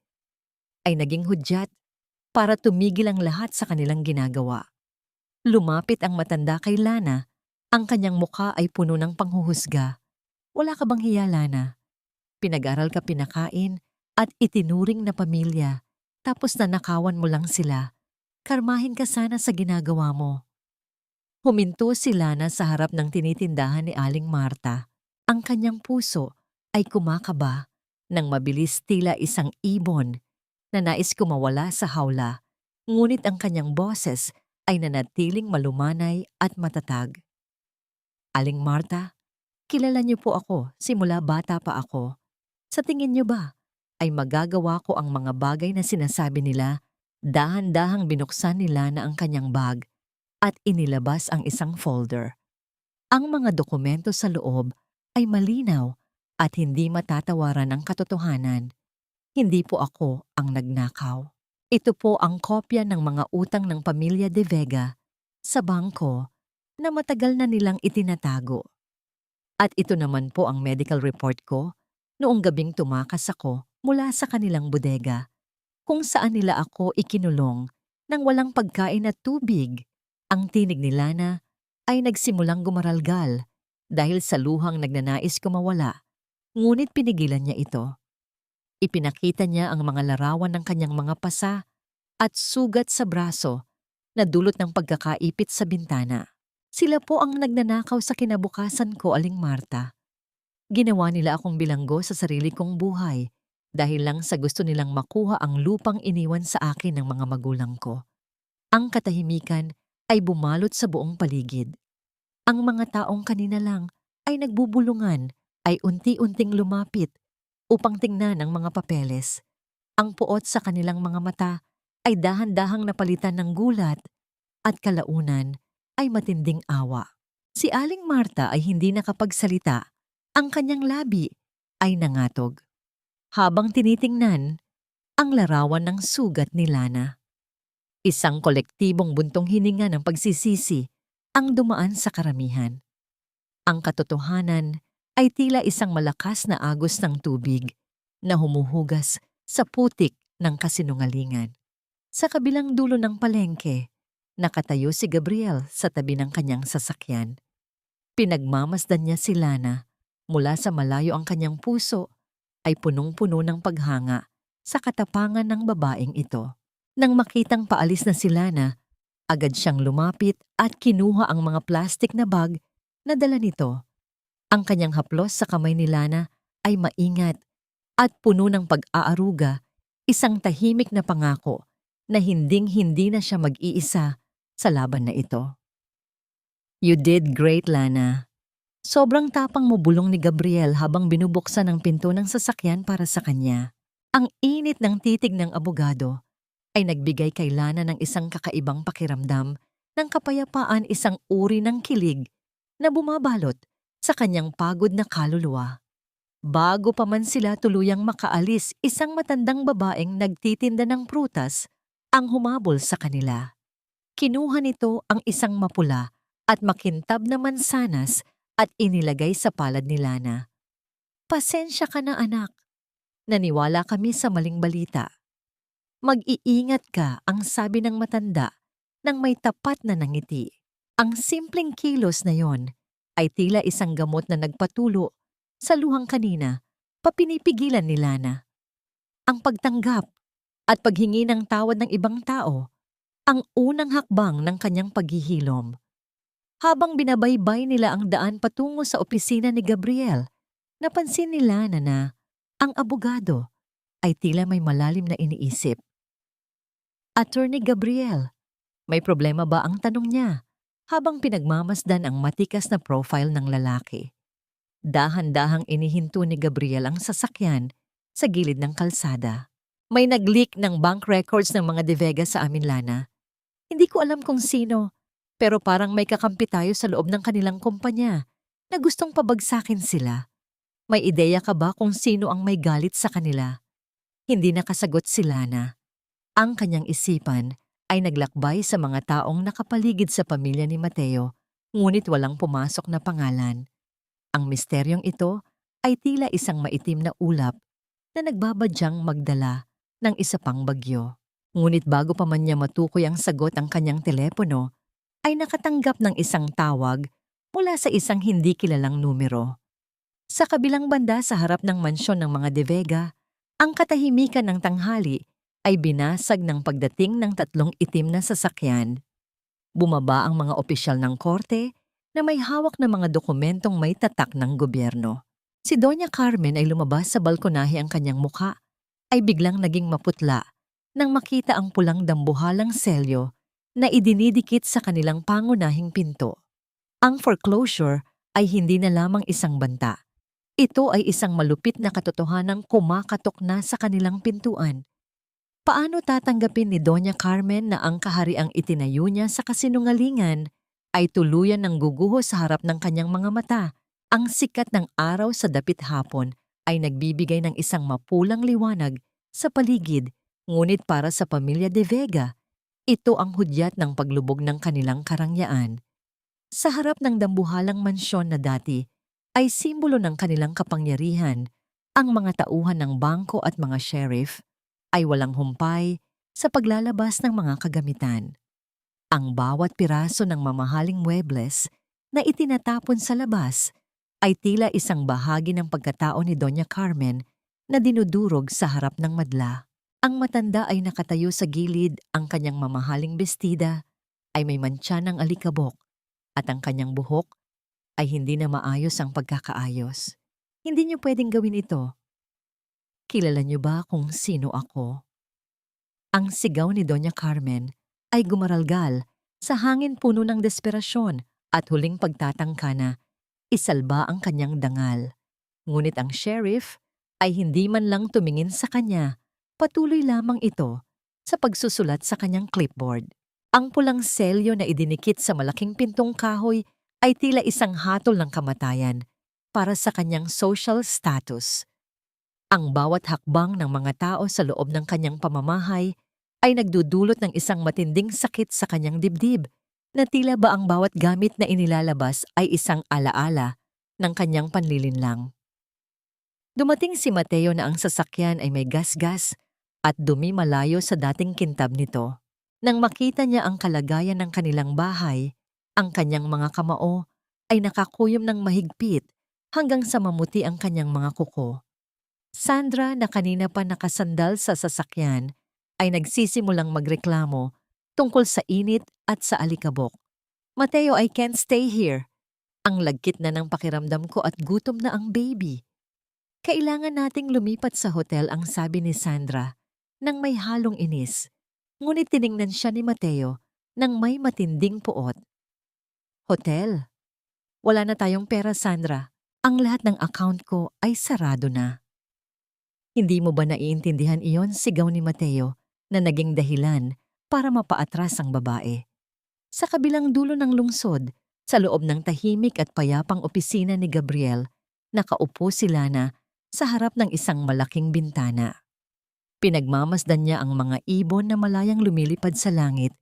ay naging hudyat para tumigil ang lahat sa kanilang ginagawa. Lumapit ang matanda kay Lana, ang kanyang mukha ay puno ng panghuhusga. Wala ka bang hiya, Lana? Pinag-aral ka, pinakain, at itinuring na pamilya, tapos nanakawan mo lang sila. Karmahin ka sana sa ginagawa mo. Huminto si Lana sa harap ng tinitindahan ni Aling Marta. Ang kanyang puso ay kumakaba nang mabilis tila isang ibon na nais kumawala sa hawla, ngunit ang kanyang boses ay nanatiling malumanay at matatag. Aling Marta, kilala niyo po ako simula bata pa ako. Sa tingin niyo ba ay magagawa ko ang mga bagay na sinasabi nila? Dahan-dahang binuksan ni Lana ang kanyang bag at inilabas ang isang folder. Ang mga dokumento sa loob ay malinaw at hindi matatawaran ng katotohanan. Hindi po ako ang nagnakaw. Ito po ang kopya ng mga utang ng pamilya De Vega sa bangko na matagal na nilang itinatago. At ito naman po ang medical report ko noong gabing tumakas ako mula sa kanilang bodega, kung saan nila ako ikinulong nang walang pagkain at tubig. Ang tinig ni Lana ay nagsimulang gumaralgal dahil sa luhang nagnanais kumawala, ngunit pinigilan niya ito. Ipinakita niya ang mga larawan ng kanyang mga pasa at sugat sa braso na dulot ng pagkakaipit sa bintana. Sila po ang nagnanakaw sa kinabukasan ko, Aling Marta. Ginawa nila akong bilanggo sa sarili kong buhay dahil lang sa gusto nilang makuha ang lupang iniwan sa akin ng mga magulang ko. Ang katahimikan ay bumalot sa buong paligid. Ang mga taong kanina lang ay nagbubulungan ay unti-unting lumapit upang tingnan ang mga papeles. Ang puot sa kanilang mga mata ay dahan-dahang napalitan ng gulat at kalaunan ay matinding awa. Si Aling Marta ay hindi nakapagsalita. Ang kanyang labi ay nangatog habang tinitingnan ang larawan ng sugat ni Lana. Isang kolektibong buntong hininga ng pagsisisi ang dumaan sa karamihan. Ang katotohanan ay tila isang malakas na agos ng tubig na humuhugas sa putik ng kasinungalingan. Sa kabilang dulo ng palengke, nakatayo si Gabriel sa tabi ng kanyang sasakyan. Pinagmamasdan niya si Lana. Mula sa malayo ang kanyang puso ay punong-puno ng paghanga sa katapangan ng babaeng ito. Nang makitang paalis na si Lana, agad siyang lumapit at kinuha ang mga plastik na bag na dala nito. Ang kanyang haplos sa kamay ni Lana ay maingat at puno ng pag-aaruga, isang tahimik na pangako na hinding-hindi na siya mag-iisa sa laban na ito. You did great, Lana. Sobrang tapang mo, bulong ni Gabriel habang binubuksan ang pinto ng sasakyan para sa kanya. Ang init ng titig ng abogado ay nagbigay kay Lana ng isang kakaibang pakiramdam ng kapayapaan, isang uri ng kilig na bumabalot sa kanyang pagod na kaluluwa. Bago pa man sila tuluyang makaalis, isang matandang babaeng nagtitinda ng prutas ang humabol sa kanila. Kinuha nito ang isang mapula at makintab na mansanas at inilagay sa palad ni Lana. "Pasensya ka na, anak. Naniwala kami sa maling balita. Mag-iingat ka," ang sabi ng matanda nang may tapat na nangiti. Ang simpleng kilos na yon ay tila isang gamot na nagpatulo sa luhang kanina papinipigilan ni Lana. Ang pagtanggap at paghingi ng tawad ng ibang tao ang unang hakbang ng kanyang paghihilom. Habang binabaybay nila ang daan patungo sa opisina ni Gabriel, napansin ni Lana na ang abogado ay tila may malalim na iniisip. "Attorney Gabriel, may problema ba?" ang tanong niya habang pinagmamasdan ang matikas na profile ng lalaki. Dahan-dahang inihinto ni Gabriel ang sasakyan sa gilid ng kalsada. "May nag-leak ng bank records ng mga De Vega sa amin, Lana. Hindi ko alam kung sino, pero parang may kakampi tayo sa loob ng kanilang kumpanya na gustong pabagsakin sila. May ideya ka ba kung sino ang may galit sa kanila?" Hindi nakasagot si Lana. Ang kanyang isipan ay naglakbay sa mga taong nakapaligid sa pamilya ni Mateo, ngunit walang pumasok na pangalan. Ang misteryong ito ay tila isang maitim na ulap na nagbabadyang magdala ng isa pang bagyo. Ngunit bago pa man niya matukoy ang sagot ang kanyang telepono, ay nakatanggap ng isang tawag mula sa isang hindi kilalang numero. Sa kabilang banda sa harap ng mansyon ng mga De Vega, ang katahimikan ng tanghali ay binasag ng pagdating ng 3 itim na sasakyan. Bumaba ang mga opisyal ng korte na may hawak na mga dokumentong may tatak ng gobyerno. Si Doña Carmen ay lumabas sa balkonahe, ang kanyang mukha ay biglang naging maputla nang makita ang pulang dambuhalang selyo na idinidikit sa kanilang pangunahing pinto. Ang foreclosure ay hindi na lamang isang banta. Ito ay isang malupit na katotohanang kumakatok na sa kanilang pintuan. Paano tatanggapin ni Doña Carmen na ang kahariang itinayo niya sa kasinungalingan ay tuluyan ng guguho sa harap ng kanyang mga mata? Ang sikat ng araw sa dapit hapon ay nagbibigay ng isang mapulang liwanag sa paligid, ngunit para sa pamilya De Vega, ito ang hudyat ng paglubog ng kanilang karangyaan. Sa harap ng dambuhalang mansyon na dati ay simbolo ng kanilang kapangyarihan, ang mga tauhan ng bangko at mga sheriff ay walang humpay sa paglalabas ng mga kagamitan. Ang bawat piraso ng mamahaling muebles na itinatapon sa labas ay tila isang bahagi ng pagkatao ni Doña Carmen na dinudurog sa harap ng madla. Ang matanda ay nakatayo sa gilid, ang kanyang mamahaling bestida ay may mantsa ng alikabok at ang kanyang buhok ay hindi na maayos ang pagkakaayos. "Hindi niyo pwedeng gawin ito. Kilala niyo ba kung sino ako?" Ang sigaw ni Doña Carmen ay gumaralgal sa hangin, puno ng desperasyon at huling pagtatangka na isalba ang kanyang dangal. Ngunit ang sheriff ay hindi man lang tumingin sa kanya, patuloy lamang ito sa pagsusulat sa kanyang clipboard. Ang pulang selyo na idinikit sa malaking pintong kahoy ay tila isang hatol ng kamatayan para sa kanyang social status. Ang bawat hakbang ng mga tao sa loob ng kanyang pamamahay ay nagdudulot ng isang matinding sakit sa kanyang dibdib, na tila ba ang bawat gamit na inilalabas ay isang alaala ng kanyang panlilinlang. Dumating si Mateo na ang sasakyan ay may gasgas at dumi malayo sa dating kintab nito. Nang makita niya ang kalagayan ng kanilang bahay, ang kanyang mga kamao ay nakakuyom ng mahigpit hanggang sa mamuti ang kanyang mga kuko. Sandra, na kanina pa nakasandal sa sasakyan, ay nagsisimulang magreklamo tungkol sa init at sa alikabok. "Mateo, I can't stay here. Ang lagkit na ng pakiramdam ko at gutom na ang baby. Kailangan nating lumipat sa hotel," ang sabi ni Sandra nang may halong inis. Ngunit tiningnan siya ni Mateo nang may matinding puot. "Hotel? Wala na tayong pera, Sandra. Ang lahat ng account ko ay sarado na. Hindi mo ba naiintindihan iyon, sigaw ni Mateo, na naging dahilan para mapaatras ang babae. Sa kabilang dulo ng lungsod, sa loob ng tahimik at payapang opisina ni Gabriel, nakaupo si Lana sa harap ng isang malaking bintana. Pinagmamasdan niya ang mga ibon na malayang lumilipad sa langit,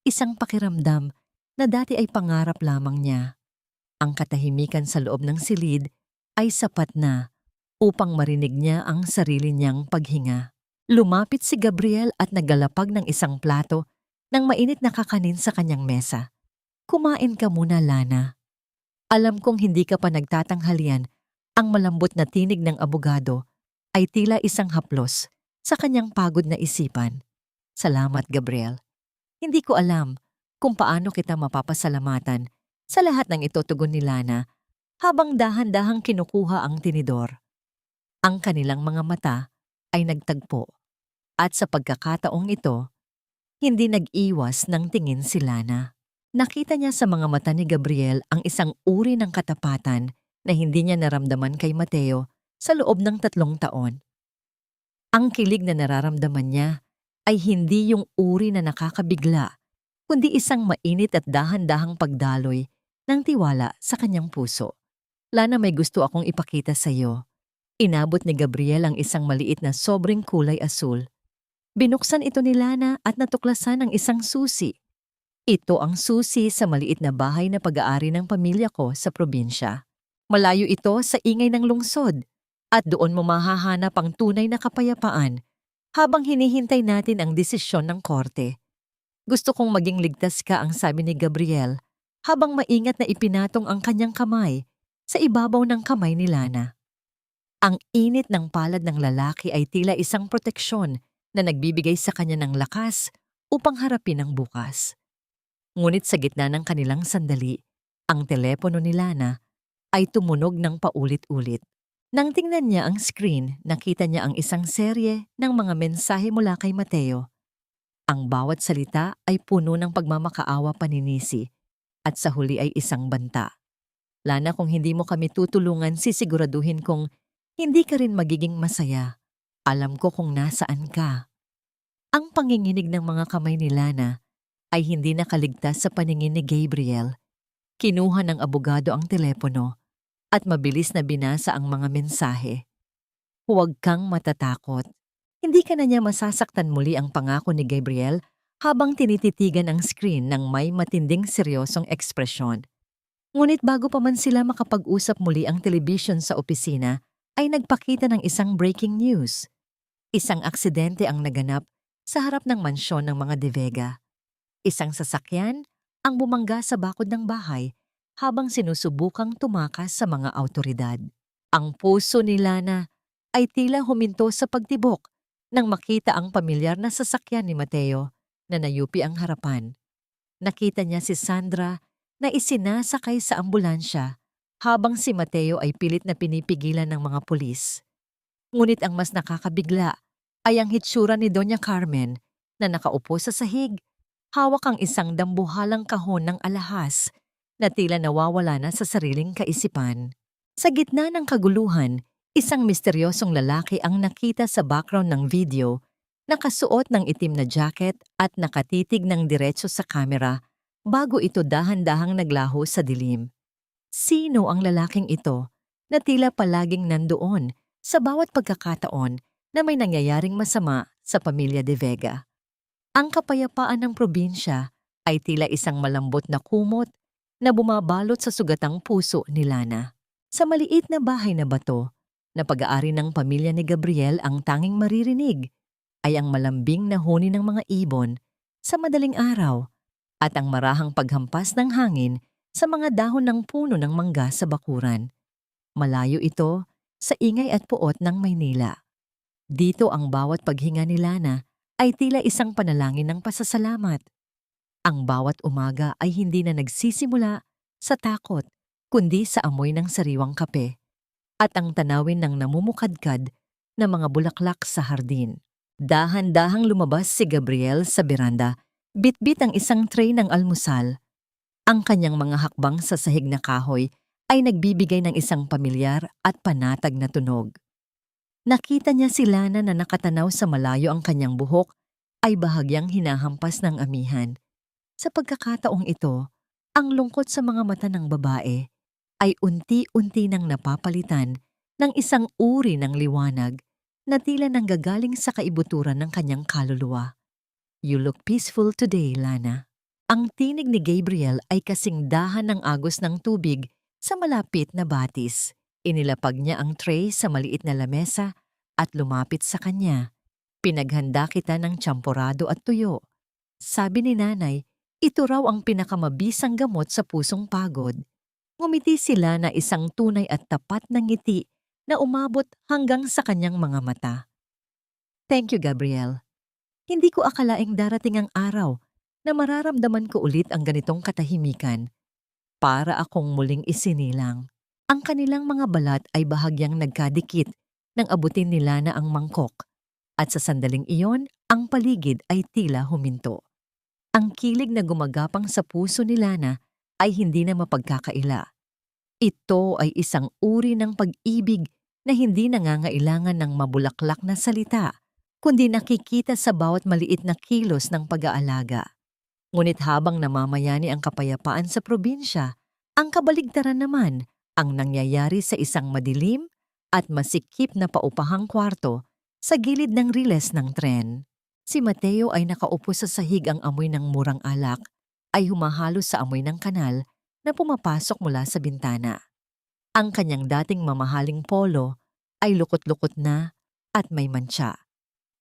isang pakiramdam na dati ay pangarap lamang niya. Ang katahimikan sa loob ng silid ay sapat na upang marinig niya ang sarili niyang paghinga. Lumapit si Gabriel at naggalapag ng isang plato ng mainit na kakanin sa kanyang mesa. Kumain ka muna, Lana. Alam kong hindi ka pa nagtatanghalian. Ang malambot na tinig ng abogado ay tila isang haplos sa kanyang pagod na isipan. Salamat, Gabriel. Hindi ko alam kung paano kita mapapasalamatan sa lahat ng ito, tugon ni Lana habang dahan-dahang kinukuha ang tinidor. Ang kanilang mga mata ay nagtagpo at sa pagkakataong ito, hindi nag-iwas ng tingin si Lana. Nakita niya sa mga mata ni Gabriel ang isang uri ng katapatan na hindi niya naramdaman kay Mateo sa loob ng 3 taon. Ang kilig na nararamdaman niya ay hindi yung uri na nakakabigla, kundi isang mainit at dahan-dahang pagdaloy ng tiwala sa kanyang puso. Lana, may gusto akong ipakita sa iyo. Inabot ni Gabriel ang isang maliit na sobrang kulay asul. Binuksan ito ni Lana at natuklasan ang isang susi. Ito ang susi sa maliit na bahay na pag-aari ng pamilya ko sa probinsya. Malayo ito sa ingay ng lungsod at doon mo mahahanap ang tunay na kapayapaan habang hinihintay natin ang desisyon ng korte. Gusto kong maging ligtas ka, ang sabi ni Gabriel habang maingat na ipinatong ang kanyang kamay sa ibabaw ng kamay ni Lana. Ang init ng palad ng lalaki ay tila isang proteksyon na nagbibigay sa kanya ng lakas upang harapin ang bukas. Ngunit sa gitna ng kanilang sandali, ang telepono ni Lana ay tumunog ng paulit-ulit. Nang tingnan niya ang screen, nakita niya ang isang serye ng mga mensahe mula kay Mateo. Ang bawat salita ay puno ng pagmamakaawa, paninisi, at sa huli ay isang banta. Lana, kung hindi mo kami tutulungan, sisiguraduhin kong hindi ka rin magiging masaya. Alam ko kung nasaan ka. Ang panginginig ng mga kamay ni Lana ay hindi nakaligtas sa paningin ni Gabriel. Kinuha ng abogado ang telepono at mabilis na binasa ang mga mensahe. Huwag kang matatakot. Hindi ka na niya masasaktan, muli ang pangako ni Gabriel habang tinititigan ang screen ng may matinding seryosong ekspresyon. Ngunit bago pa man sila makapag-usap muli, ang television sa opisina ay nagpakita ng isang breaking news. Isang aksidente ang naganap sa harap ng mansyon ng mga De Vega. Isang sasakyan ang bumangga sa bakod ng bahay habang sinusubukang tumakas sa mga awtoridad. Ang puso ni Lana ay tila huminto sa pagtibok nang makita ang pamilyar na sasakyan ni Mateo na nayupi ang harapan. Nakita niya si Sandra na isinasakay sa ambulansya habang si Mateo ay pilit na pinipigilan ng mga pulis. Ngunit ang mas nakakabigla ay ang hitsura ni Doña Carmen na nakaupo sa sahig, hawak ang isang dambuhalang kahon ng alahas na tila nawawala na sa sariling kaisipan. Sa gitna ng kaguluhan, isang misteryosong lalaki ang nakita sa background ng video, nakasuot ng itim na jacket at nakatitig ng diretso sa kamera bago ito dahan-dahang naglaho sa dilim. Sino ang lalaking ito na tila palaging nandoon sa bawat pagkakataon na may nangyayaring masama sa pamilya De Vega? Ang kapayapaan ng probinsya ay tila isang malambot na kumot na bumabalot sa sugatang puso ni Lana. Sa maliit na bahay na bato, na pag-aari ng pamilya ni Gabriel, ang tanging maririnig ay ang malambing na huni ng mga ibon sa madaling araw at ang marahang paghampas ng hangin sa mga dahon ng puno ng mangga sa bakuran. Malayo ito sa ingay at puot ng Maynila. Dito ang bawat paghinga ni Lana ay tila isang panalangin ng pasasalamat. Ang bawat umaga ay hindi na nagsisimula sa takot, kundi sa amoy ng sariwang kape at ang tanawin ng namumukadkad na mga bulaklak sa hardin. Dahan-dahang lumabas si Gabriel sa beranda, bitbit ang isang tray ng almusal. Ang kanyang mga hakbang sa sahig na kahoy ay nagbibigay ng isang pamilyar at panatag na tunog. Nakita niya si Lana na nakatanaw sa malayo, ang kanyang buhok ay bahagyang hinahampas ng amihan. Sa pagkakataong ito, ang lungkot sa mga mata ng babae ay unti-unti nang napapalitan ng isang uri ng liwanag na tila nanggagaling sa kaibuturan ng kanyang kaluluwa. "You look peaceful today, Lana." Ang tinig ni Gabriel ay kasing dahan ng agos ng tubig sa malapit na batis. Inilapag niya ang tray sa maliit na lamesa at lumapit sa kanya. "Pinaghanda kita ng tsamporado at tuyo." Sabi ni nanay, ito raw ang pinakamabisang gamot sa pusong pagod. Ngumiti sila na isang tunay at tapat na ngiti na umabot hanggang sa kanyang mga mata. "Thank you, Gabriel. Hindi ko akalaing darating ang araw na mararamdaman ko ulit ang ganitong katahimikan. Para akong muling isinilang." Ang kanilang mga balat ay bahagyang nagkadikit nang abutin ni Lana ang mangkok, at sa sandaling iyon, ang paligid ay tila huminto. Ang kilig na gumagapang sa puso ni Lana ay hindi na mapagkakaila. Ito ay isang uri ng pag-ibig na hindi nangangailangan ng mabulaklak na salita, kundi nakikita sa bawat maliit na kilos ng pag-aalaga. Ngunit habang namamayani ang kapayapaan sa probinsya, ang kabaligtaran naman ang nangyayari sa isang madilim at masikip na paupahang kwarto sa gilid ng riles ng tren. Si Mateo ay nakaupo sa sahig, ang amoy ng murang alak ay humahalo sa amoy ng kanal na pumapasok mula sa bintana. Ang kanyang dating mamahaling polo ay lukot-lukot na at may mantsa.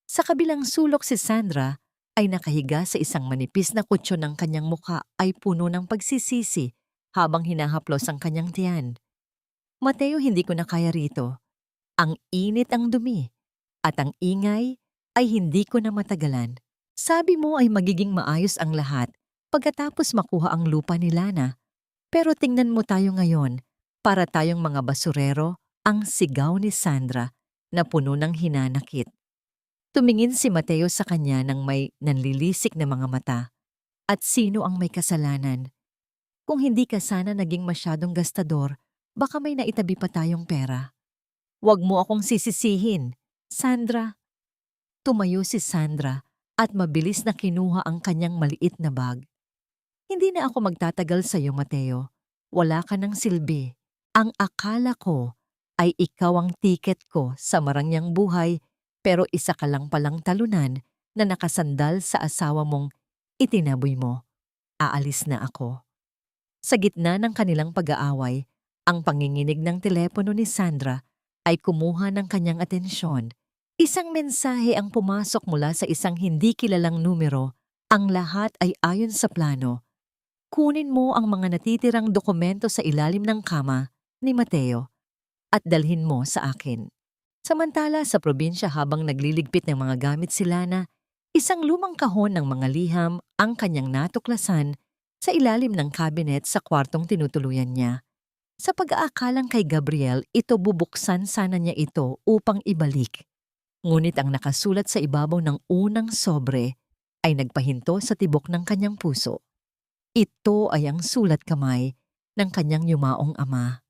Sa kabilang sulok, si Sandra ay nakahiga sa isang manipis na kutso, ng kanyang mukha ay puno ng pagsisisi habang hinahaplos ang kanyang tiyan. "Mateo, hindi ko na kaya rito. Ang init, ang dumi, at ang ingay ay hindi ko na matagalan. Sabi mo ay magiging maayos ang lahat pagkatapos makuha ang lupa ni Lana. Pero tingnan mo tayo ngayon, para tayong mga basurero." Ang sigaw ni Sandra na puno ng hinanakit. Tumingin si Mateo sa kanya ng may nanlilisik na mga mata. "At sino ang may kasalanan? Kung hindi ka sana naging masyadong gastador, baka may naitabi pa tayong pera." "Huwag mo akong sisisihin, Sandra." Tumayo si Sandra at mabilis na kinuha ang kanyang maliit na bag. "Hindi na ako magtatagal sa iyo, Mateo. Wala ka ng silbi. Ang akala ko ay ikaw ang tiket ko sa marangyang buhay, pero isa ka lang palang talunan na nakasandal sa asawa mong itinaboy mo. Aalis na ako." Sa gitna ng kanilang pag-aaway, ang panginginig ng telepono ni Sandra ay kumuha ng kanyang atensyon. Isang mensahe ang pumasok mula sa isang hindi kilalang numero. Ang lahat ay ayon sa plano. "Kunin mo ang mga natitirang dokumento sa ilalim ng kama ni Mateo at dalhin mo sa akin." Samantala sa probinsya, habang nagliligpit ng mga gamit si Lana, isang lumang kahon ng mga liham ang kanyang natuklasan sa ilalim ng cabinet sa kwartong tinutuluyan niya. Sa pag-aakalang kay Gabriel, ito bubuksan sana niya ito upang ibalik. Ngunit ang nakasulat sa ibabaw ng unang sobre ay nagpahinto sa tibok ng kanyang puso. Ito ay ang sulat kamay ng kanyang yumaong ama.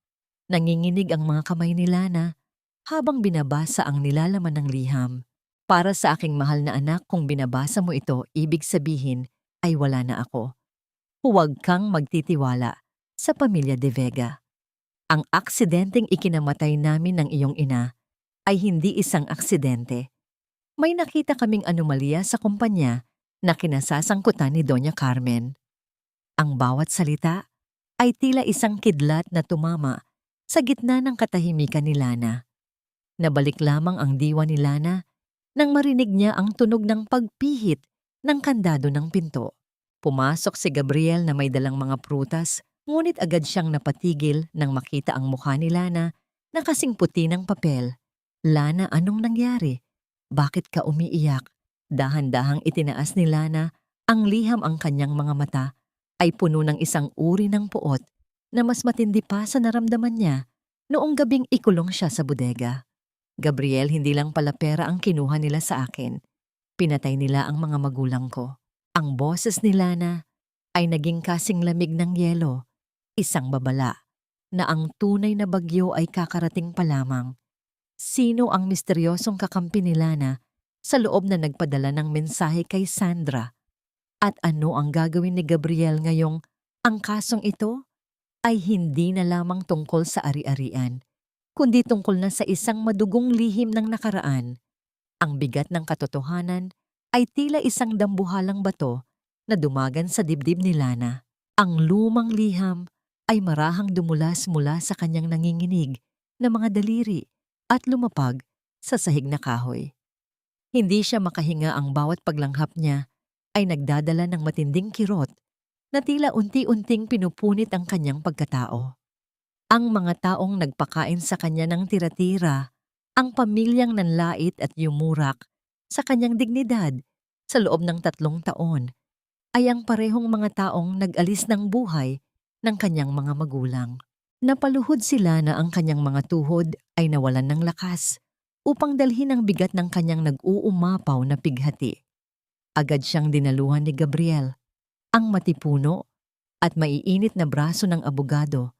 Nanginginig ang mga kamay ni Lana habang binabasa ang nilalaman ng liham. "Para sa aking mahal na anak, kung binabasa mo ito, ibig sabihin ay wala na ako. Huwag kang magtitiwala sa pamilya De Vega. Ang aksidenteng ikinamatay namin ng iyong ina ay hindi isang aksidente. May nakita kaming anomalya sa kumpanya na kinasasangkutan ni Doña Carmen." Ang bawat salita ay tila isang kidlat na tumama sa gitna ng katahimikan ni Lana. Nabalik lamang ang diwa ni Lana nang marinig niya ang tunog ng pagpihit ng kandado ng pinto. Pumasok si Gabriel na may dalang mga prutas, ngunit agad siyang napatigil nang makita ang mukha ni Lana na kasing puti ng papel. "Lana, anong nangyari? Bakit ka umiiyak?" Dahan-dahang itinaas ni Lana ang liham. Ang kanyang mga mata ay puno ng isang uri ng puot na mas matindi pa sa naramdaman niya noong gabing ikulong siya sa bodega. "Gabriel, hindi lang pala pera ang kinuha nila sa akin. Pinatay nila ang mga magulang ko." Ang boses ni Lana ay naging kasing lamig ng yelo, isang babala. na ang tunay na bagyo ay kakarating pa lamang. Sino ang misteryosong kakampi ni Lana sa loob na nagpadala ng mensahe kay Sandra? At ano ang gagawin ni Gabriel ngayong ang kasong ito ay hindi na lamang tungkol sa ari-arian, kundi tungkol na sa isang madugong lihim ng nakaraan? Ang bigat ng katotohanan ay tila isang dambuhalang bato na dumagan sa dibdib ni Lana. Ang lumang liham ay marahang dumulas mula sa kanyang nanginginig na mga daliri at lumapag sa sahig na kahoy. Hindi siya makahinga, ang bawat paglanghap niya ay nagdadala ng matinding kirot na tila unti-unting pinupunit ang kanyang pagkatao. Ang mga taong nagpakain sa kanya ng tira-tira, ang pamilyang nanlait at yumurak sa kanyang dignidad sa loob ng 3 taon, ay ang parehong mga taong nag-alis ng buhay ng kanyang mga magulang. Napaluhod sila na ang kanyang mga tuhod ay nawalan ng lakas upang dalhin ang bigat ng kanyang nag-uumapaw na pighati. Agad siyang dinaluhan ni Gabriel. Ang matipuno at maiinit na braso ng abogado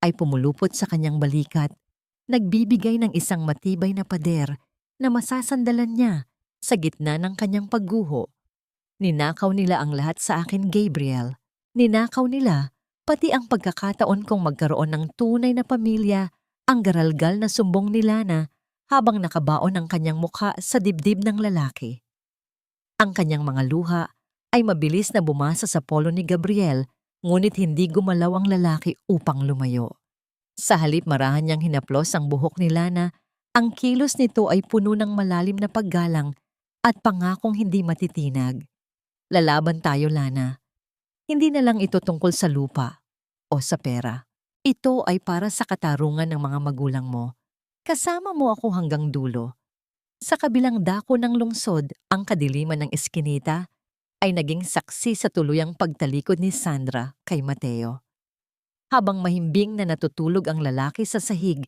ay pumulupot sa kanyang balikat, nagbibigay ng isang matibay na pader na masasandalan niya sa gitna ng kanyang pagguho. Ninakaw nila ang lahat sa akin, Gabriel. Ninakaw nila pati ang pagkakataon kong magkaroon ng tunay na pamilya, ang garalgal na sumbong ni Lana habang nakabaon ang kanyang mukha sa dibdib ng lalaki. Ang kanyang mga luha ay mabilis na bumasa sa polo ni Gabriel, ngunit hindi gumalaw ang lalaki upang lumayo. Sa halip marahan niyang hinaplos ang buhok ni Lana, ang kilos nito ay puno ng malalim na paggalang at pangakong hindi matitinag. Lalaban tayo, Lana. Hindi na lang ito tungkol sa lupa o sa pera. Ito ay para sa katarungan ng mga magulang mo. Kasama mo ako hanggang dulo. Sa kabilang dako ng lungsod, ang kadiliman ng eskinita ay naging saksi sa tuluyang pagtalikod ni Sandra kay Mateo. Habang mahimbing na natutulog ang lalaki sa sahig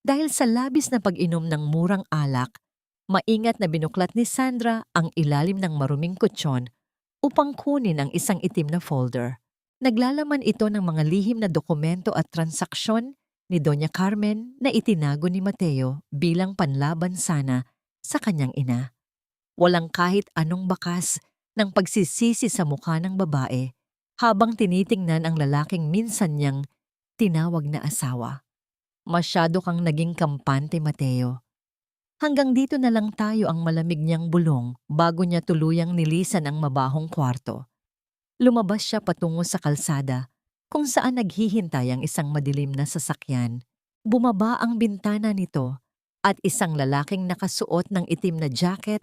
dahil sa labis na pag-inom ng murang alak, maingat na binuklat ni Sandra ang ilalim ng maruming kutsyon upang kunin ang isang itim na folder. Naglalaman ito ng mga lihim na dokumento at transaksyon ni Doña Carmen na itinago ni Mateo bilang panlaban sana sa kanyang ina. Walang kahit anong bakas ng pagsisisi sa mukha ng babae habang tinitingnan ang lalaking minsan niyang tinawag na asawa. Masyado kang naging kampante, Mateo. Hanggang dito na lang tayo, ang malamig niyang bulong bago niya tuluyang nilisan ang mabahong kwarto. Lumabas siya patungo sa kalsada kung saan naghihintay ang isang madilim na sasakyan. Bumaba ang bintana nito at isang lalaking nakasuot ng itim na jacket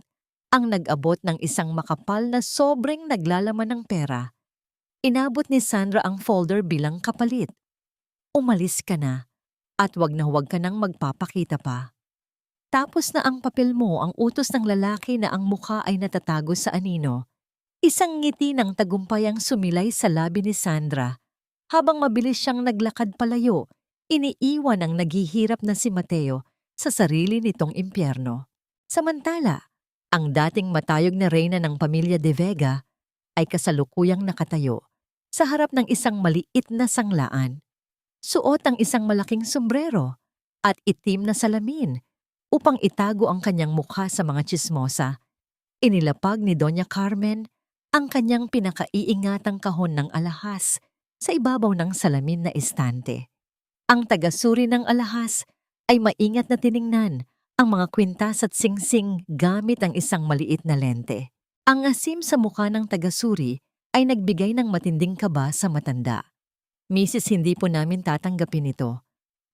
ang nag-abot ng isang makapal na sobrang naglalaman ng pera. Inabot ni Sandra ang folder bilang kapalit. Umalis ka na at wag ka nang magpapakita pa. Tapos na ang papel mo, ang utos ng lalaki na ang mukha ay natatago sa anino. Isang ngiti ng tagumpay ang sumilay sa labi ni Sandra. Habang mabilis siyang naglakad palayo, iniiwan ang naghihirap na si Mateo sa sarili nitong impyerno. Samantala, ang dating matayog na reyna ng pamilya De Vega ay kasalukuyang nakatayo sa harap ng isang maliit na sanglaan. Suot ang isang malaking sombrero at itim na salamin upang itago ang kanyang mukha sa mga tsismosa. Inilapag ni Doña Carmen ang kanyang pinakaiingatang kahon ng alahas sa ibabaw ng salamin na estante. Ang tagasuri ng alahas ay maingat na tiningnan ang mga kwintas at singsing gamit ang isang maliit na lente. Ang asim sa mukha ng tagasuri ay nagbigay ng matinding kaba sa matanda. Misis, hindi po namin tatanggapin ito.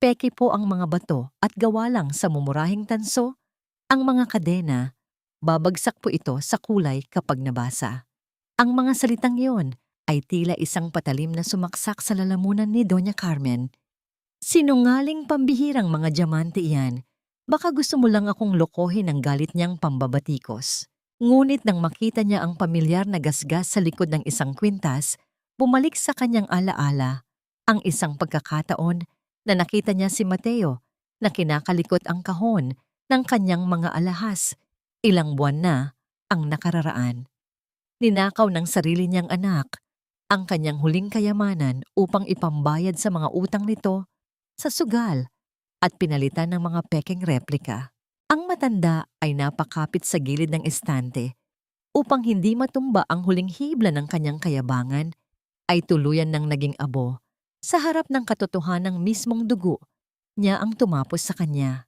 Peke po ang mga bato at gawa lang sa mumurahing tanso. Ang mga kadena, babagsak po ito sa kulay kapag nabasa. Ang mga salitang iyon ay tila isang patalim na sumaksak sa lalamunan ni Doña Carmen. Sinungaling pambihirang mga diamante iyan. Baka gusto mo lang akong lokohin ang galit niyang pambabatikos. Ngunit nang makita niya ang pamilyar na gasgas sa likod ng isang kwintas, bumalik sa kanyang alaala ang isang pagkakataon na nakita niya si Mateo na kinakalikot ang kahon ng kanyang mga alahas. Ilang buwan na ang nakararaan. Ninakaw ng sarili niyang anak ang kanyang huling kayamanan upang ipambayad sa mga utang nito sa sugal at pinalitan ng mga pekeng replika. Ang matanda ay napakapit sa gilid ng estante upang hindi matumba ang huling hibla ng kanyang kayabangan ay tuluyan ng naging abo sa harap ng katotohanang mismong dugo niya ang tumapos sa kanya.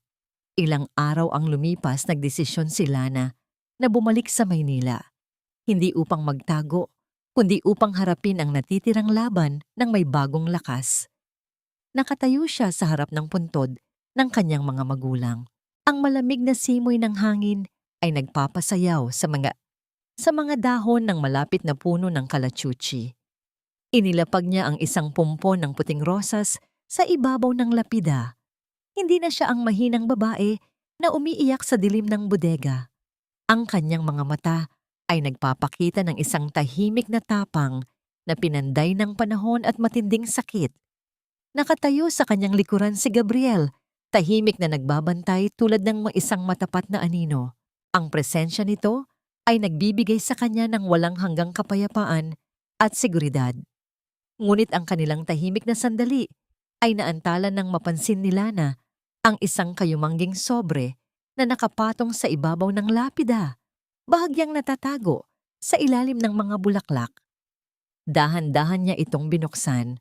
Ilang araw ang lumipas nagdesisyon si Lana na bumalik sa Maynila, hindi upang magtago, kundi upang harapin ang natitirang laban ng may bagong lakas. Nakatayo siya sa harap ng puntod ng kanyang mga magulang. Ang malamig na simoy ng hangin ay nagpapasayaw sa mga dahon ng malapit na puno ng kalachuchi. Inilapag niya ang isang pumpon ng puting rosas sa ibabaw ng lapida. Hindi na siya ang mahinang babae na umiiyak sa dilim ng bodega. Ang kanyang mga mata ay nagpapakita ng isang tahimik na tapang na pinanday ng panahon at matinding sakit. Nakatayo sa kanyang likuran si Gabriel, tahimik na nagbabantay tulad ng isang matapat na anino. Ang presensya nito ay nagbibigay sa kanya ng walang hanggang kapayapaan at seguridad. Ngunit ang kanilang tahimik na sandali ay naantala ng mapansin ni Lana ang isang kayumangging sobre na nakapatong sa ibabaw ng lapida, bahagyang natatago sa ilalim ng mga bulaklak. Dahan-dahan niya itong binuksan.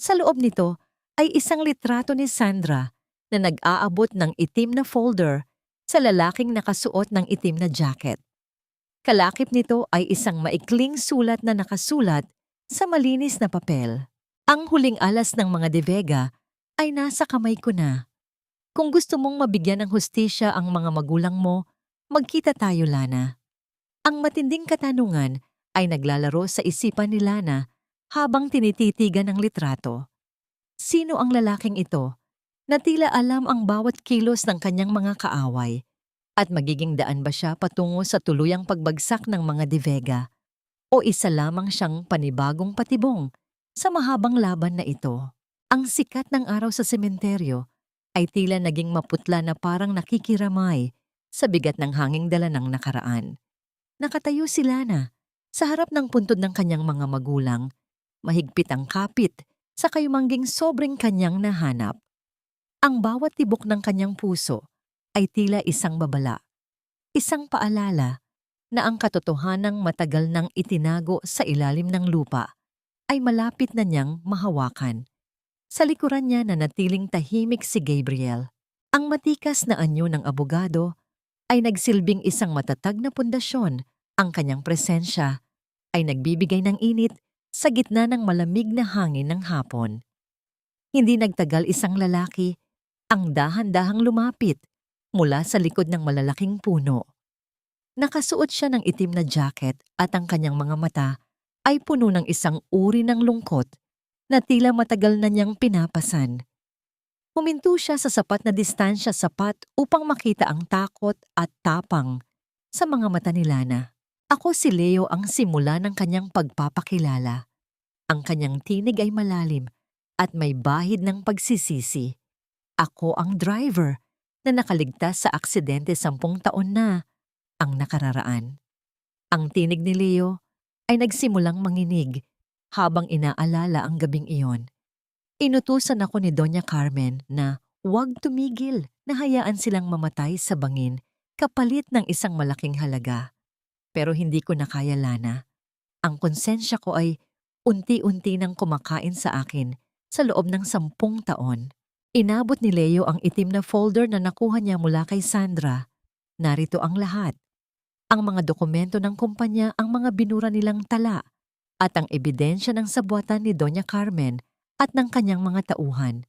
Sa loob nito ay isang litrato ni Sandra na nag-aabot ng itim na folder sa lalaking nakasuot ng itim na jacket. Kalakip nito ay isang maikling sulat na nakasulat sa malinis na papel. Ang huling alas ng mga De Vega ay nasa kamay ko na. Kung gusto mong mabigyan ng hustisya ang mga magulang mo, magkita tayo, Lana. Ang matinding katanungan ay naglalaro sa isipan ni Lana habang tinititigan ang litrato. Sino ang lalaking ito na tila alam ang bawat kilos ng kanyang mga kaaway at magiging daan ba siya patungo sa tuluyang pagbagsak ng mga De Vega o isa lamang siyang panibagong patibong sa mahabang laban na ito? Ang sikat ng araw sa sementeryo ay tila naging maputla na parang nakikiramay sa bigat ng hanging dala ng nakaraan. Nakatayo si Lana sa harap ng puntod ng kanyang mga magulang, mahigpit ang kapit sa kayumangging sobrang kanyang nahanap. Ang bawat tibok ng kanyang puso ay tila isang babala, isang paalala na ang katotohanang matagal nang itinago sa ilalim ng lupa ay malapit na niyang mahawakan. Sa likuran niya na natiling tahimik si Gabriel. Ang matikas na anyo ng abogado ay nagsilbing isang matatag na pundasyon. Ang kanyang presensya ay nagbibigay ng init sa gitna ng malamig na hangin ng hapon. Hindi nagtagal isang lalaki ang dahan-dahang lumapit mula sa likod ng malalaking puno. Nakasuot siya ng itim na jacket at ang kanyang mga mata ay puno ng isang uri ng lungkot na tila matagal na niyang pinapasan. Huminto siya sa sapat na distansya sapat upang makita ang takot at tapang sa mga mata ni Lana. Ako si Leo ang simula ng kanyang pagpapakilala. Ang kanyang tinig ay malalim at may bahid ng pagsisisi. Ako ang driver na nakaligtas sa aksidente 10 taon na ang nakararaan. Ang tinig ni Leo ay nagsimulang manginig habang inaalala ang gabing iyon. Inutusan ako ni Doña Carmen na huwag tumigil na hayaan silang mamatay sa bangin kapalit ng isang malaking halaga. Pero hindi ko na kaya, Lana. Ang konsensya ko ay unti-unti nang kumakain sa akin sa loob ng 10 taon. Inabot ni Leo ang itim na folder na nakuha niya mula kay Sandra. Narito ang lahat. Ang mga dokumento ng kumpanya, ang mga binura nilang tala, at ang ebidensya ng sabuatan ni Doña Carmen at ng kanyang mga tauhan.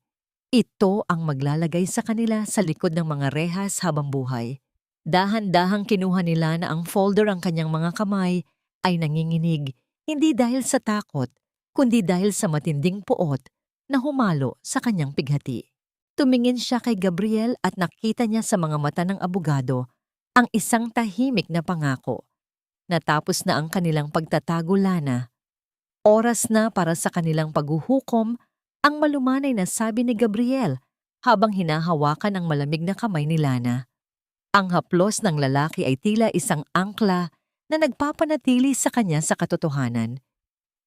Ito ang maglalagay sa kanila sa likod ng mga rehas habang buhay. Dahan-dahang kinuha nila na ang folder ang kanyang mga kamay ay nanginginig, hindi dahil sa takot, kundi dahil sa matinding puot na humalo sa kanyang pighati. Tumingin siya kay Gabriel at nakita niya sa mga mata ng abogado ang isang tahimik na pangako. Natapos na ang kanilang pagtatago, Lana. Oras na para sa kanilang paghuhukom, ang malumanay na sabi ni Gabriel habang hinahawakan ang malamig na kamay ni Lana. Ang haplos ng lalaki ay tila isang angkla na nagpapanatili sa kanya sa katotohanan.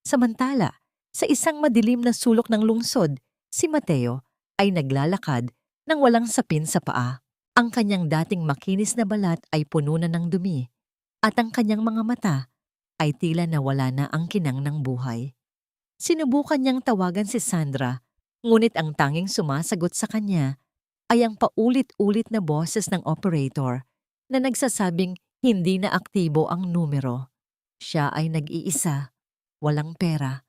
Samantala, sa isang madilim na sulok ng lungsod, si Mateo ay naglalakad nang walang sapin sa paa. Ang kanyang dating makinis na balat ay puno na ng dumi at ang kanyang mga mata ay tila nawala na ang kinang ng buhay. Sinubukan niyang tawagan si Sandra, ngunit ang tanging sumasagot sa kanya ay ang paulit-ulit na boses ng operator na nagsasabing hindi na aktibo ang numero. Siya ay nag-iisa, walang pera,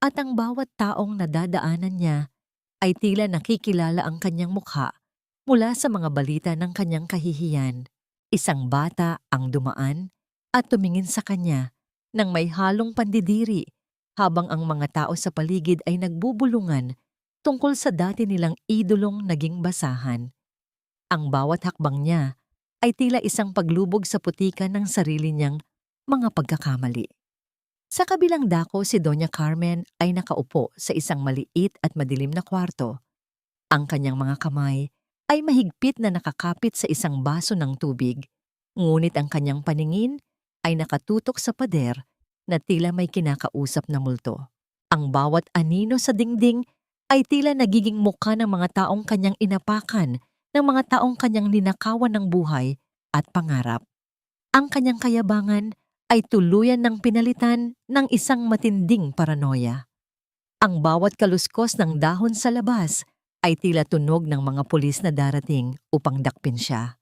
at ang bawat taong nadadaanan niya ay tila nakikilala ang kanyang mukha mula sa mga balita ng kanyang kahihiyan. Isang bata ang dumaan at tumingin sa kanya nang may halong pandidiri habang ang mga tao sa paligid ay nagbubulungan tungkol sa dati nilang idolong naging basahan. Ang bawat hakbang niya ay tila isang paglubog sa putikan ng sarili niyang mga pagkakamali. Sa kabilang dako si Doña Carmen ay nakaupo sa isang maliit at madilim na kwarto. Ang kanyang mga kamay ay mahigpit na nakakapit sa isang baso ng tubig, ngunit ang kanyang paningin ay nakatutok sa pader na tila may kinakausap na multo. Ang bawat anino sa dingding ay tila nagiging mukha ng mga taong kanyang inapakan, ng mga taong kanyang ninakawan ng buhay at pangarap. Ang kanyang kayabangan ay tuluyan ng pinalitan ng isang matinding paranoia. Ang bawat kaluskos ng dahon sa labas ay tila tunog ng mga pulis na darating upang dakpin siya.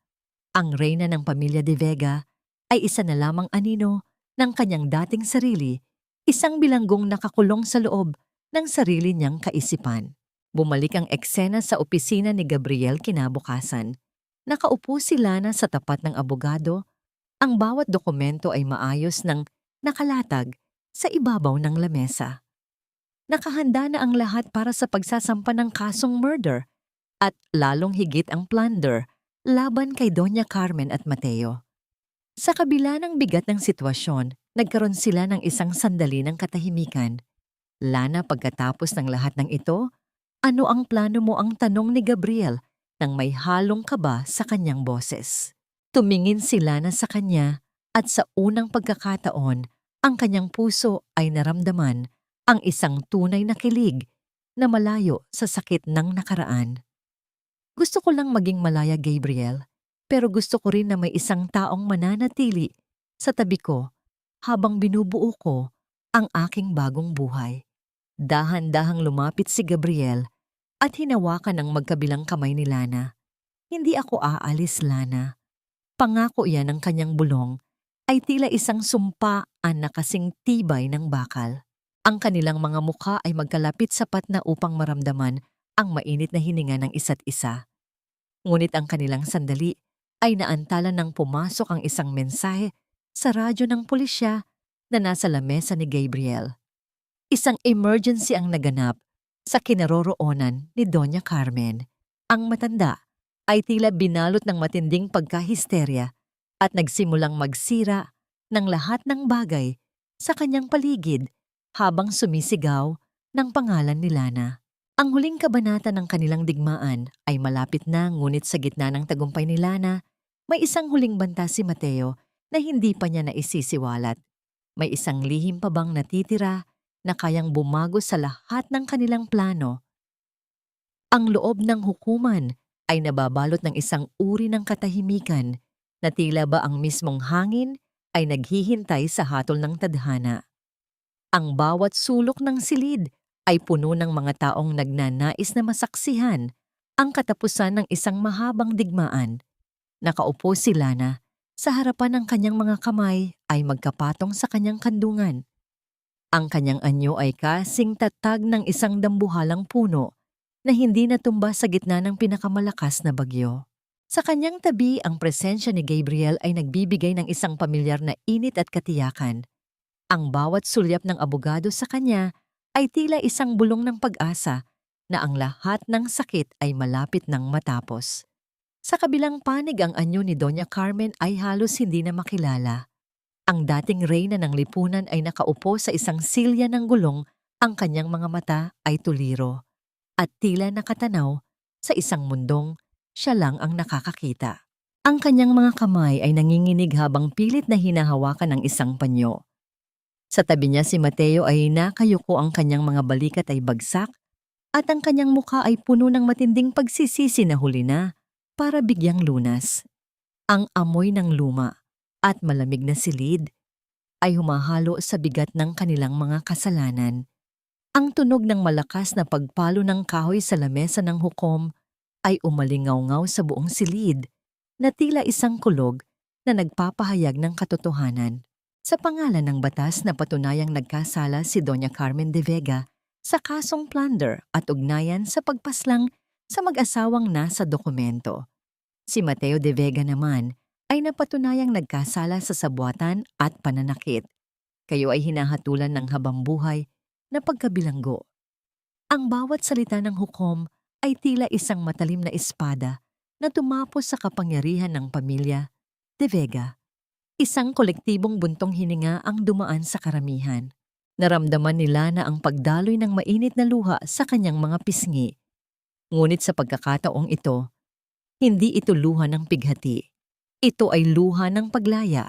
Ang reyna ng pamilya de Vega ay isa na lamang anino ng kanyang dating sarili, isang bilanggong nakakulong sa loob ng sarili niyang kaisipan. Bumalik ang eksena sa opisina ni Gabriel kinabukasan. Nakaupo si Lana sa tapat ng abogado. Ang bawat dokumento ay maayos ng nakalatag sa ibabaw ng lamesa. Nakahanda na ang lahat para sa pagsasampa ng kasong murder at lalong higit ang plunder laban kay Doña Carmen at Mateo. Sa kabila ng bigat ng sitwasyon, nagkaroon sila ng isang sandali ng katahimikan. Lana, pagkatapos ng lahat ng ito, ano ang plano mo, ang tanong ni Gabriel nang may halong kaba sa kanyang boses. Tumingin si Lana sa kanya at sa unang pagkakataon, ang kanyang puso ay naramdaman ang isang tunay na kilig na malayo sa sakit ng nakaraan. Gusto ko lang maging malaya, Gabriel, pero gusto ko rin na may isang taong mananatili sa tabi ko habang binubuo ko ang aking bagong buhay. Dahan-dahang lumapit si Gabriel at hinawakan ang magkabilang kamay ni Lana. Hindi ako aalis, Lana. Pangako yan ng kanyang bulong ay tila isang sumpaan na kasing tibay ng bakal. Ang kanilang mga mukha ay magkalapit sapat na upang maramdaman ang mainit na hininga ng isa't isa. Ngunit ang kanilang sandali ay naantala nang pumasok ang isang mensahe sa radyo ng pulisya na nasa lamesa ni Gabriel. Isang emergency ang naganap sa kinaroroonan ni Doña Carmen. Ang matanda ay tila binalot ng matinding pagkahisterya at nagsimulang magsira ng lahat ng bagay sa kanyang paligid habang sumisigaw ng pangalan ni Lana. Ang huling kabanata ng kanilang digmaan ay malapit na, ngunit sa gitna ng tagumpay ni Lana, may isang huling banta si Mateo na hindi pa niya naisisiwalat. May isang lihim pa bang natitira na kayang bumago sa lahat ng kanilang plano? Ang loob ng hukuman ay nababalot ng isang uri ng katahimikan na tila ba ang mismong hangin ay naghihintay sa hatol ng tadhana. Ang bawat sulok ng silid ay puno ng mga taong nagnanais na masaksihan ang katapusan ng isang mahabang digmaan. Nakaupo si Lana sa harapan ng kanyang mga kamay ay magkapatong sa kanyang kandungan. Ang kanyang anyo ay kasing tatag ng isang dambuhalang puno na hindi natumba sa gitna ng pinakamalakas na bagyo. Sa kanyang tabi, ang presensya ni Gabriel ay nagbibigay ng isang pamilyar na init at katiyakan. Ang bawat sulyap ng abogado sa kanya ay tila isang bulong ng pag-asa na ang lahat ng sakit ay malapit nang matapos. Sa kabilang panig, ang anyo ni Doña Carmen ay halos hindi na makilala. Ang dating reyna ng lipunan ay nakaupo sa isang silya ng gulong, ang kanyang mga mata ay tuliro at tila nakatanaw sa isang mundong siya lang ang nakakakita. Ang kanyang mga kamay ay nanginginig habang pilit na hinahawakan ng isang panyo. Sa tabi niya si Mateo ay nakayuko, ang kanyang mga balikat ay bagsak at ang kanyang mukha ay puno ng matinding pagsisisi na huli na para bigyang lunas. Ang amoy ng luma at malamig na silid ay humahalo sa bigat ng kanilang mga kasalanan. Ang tunog ng malakas na pagpalo ng kahoy sa lamesa ng hukom ay umalingaw-ngaw sa buong silid na tila isang kulog na nagpapahayag ng katotohanan. Sa pangalan ng batas na patunayang nagkasala si Doña Carmen de Vega sa kasong plunder at ugnayan sa pagpaslang sa mag-asawang nasa dokumento. Si Mateo de Vega naman ay napatunayang nagkasala sa sabwatan at pananakit. Kayo ay hinahatulan ng habambuhay na pagkabilanggo. Ang bawat salita ng hukom ay tila isang matalim na espada na tumapos sa kapangyarihan ng pamilya de Vega. Isang kolektibong buntong hininga ang dumaan sa karamihan. Naramdaman nila na ang pagdaloy ng mainit na luha sa kanyang mga pisngi. Ngunit sa pagkakataong ito, hindi ito luha ng pighati. Ito ay luha ng paglaya.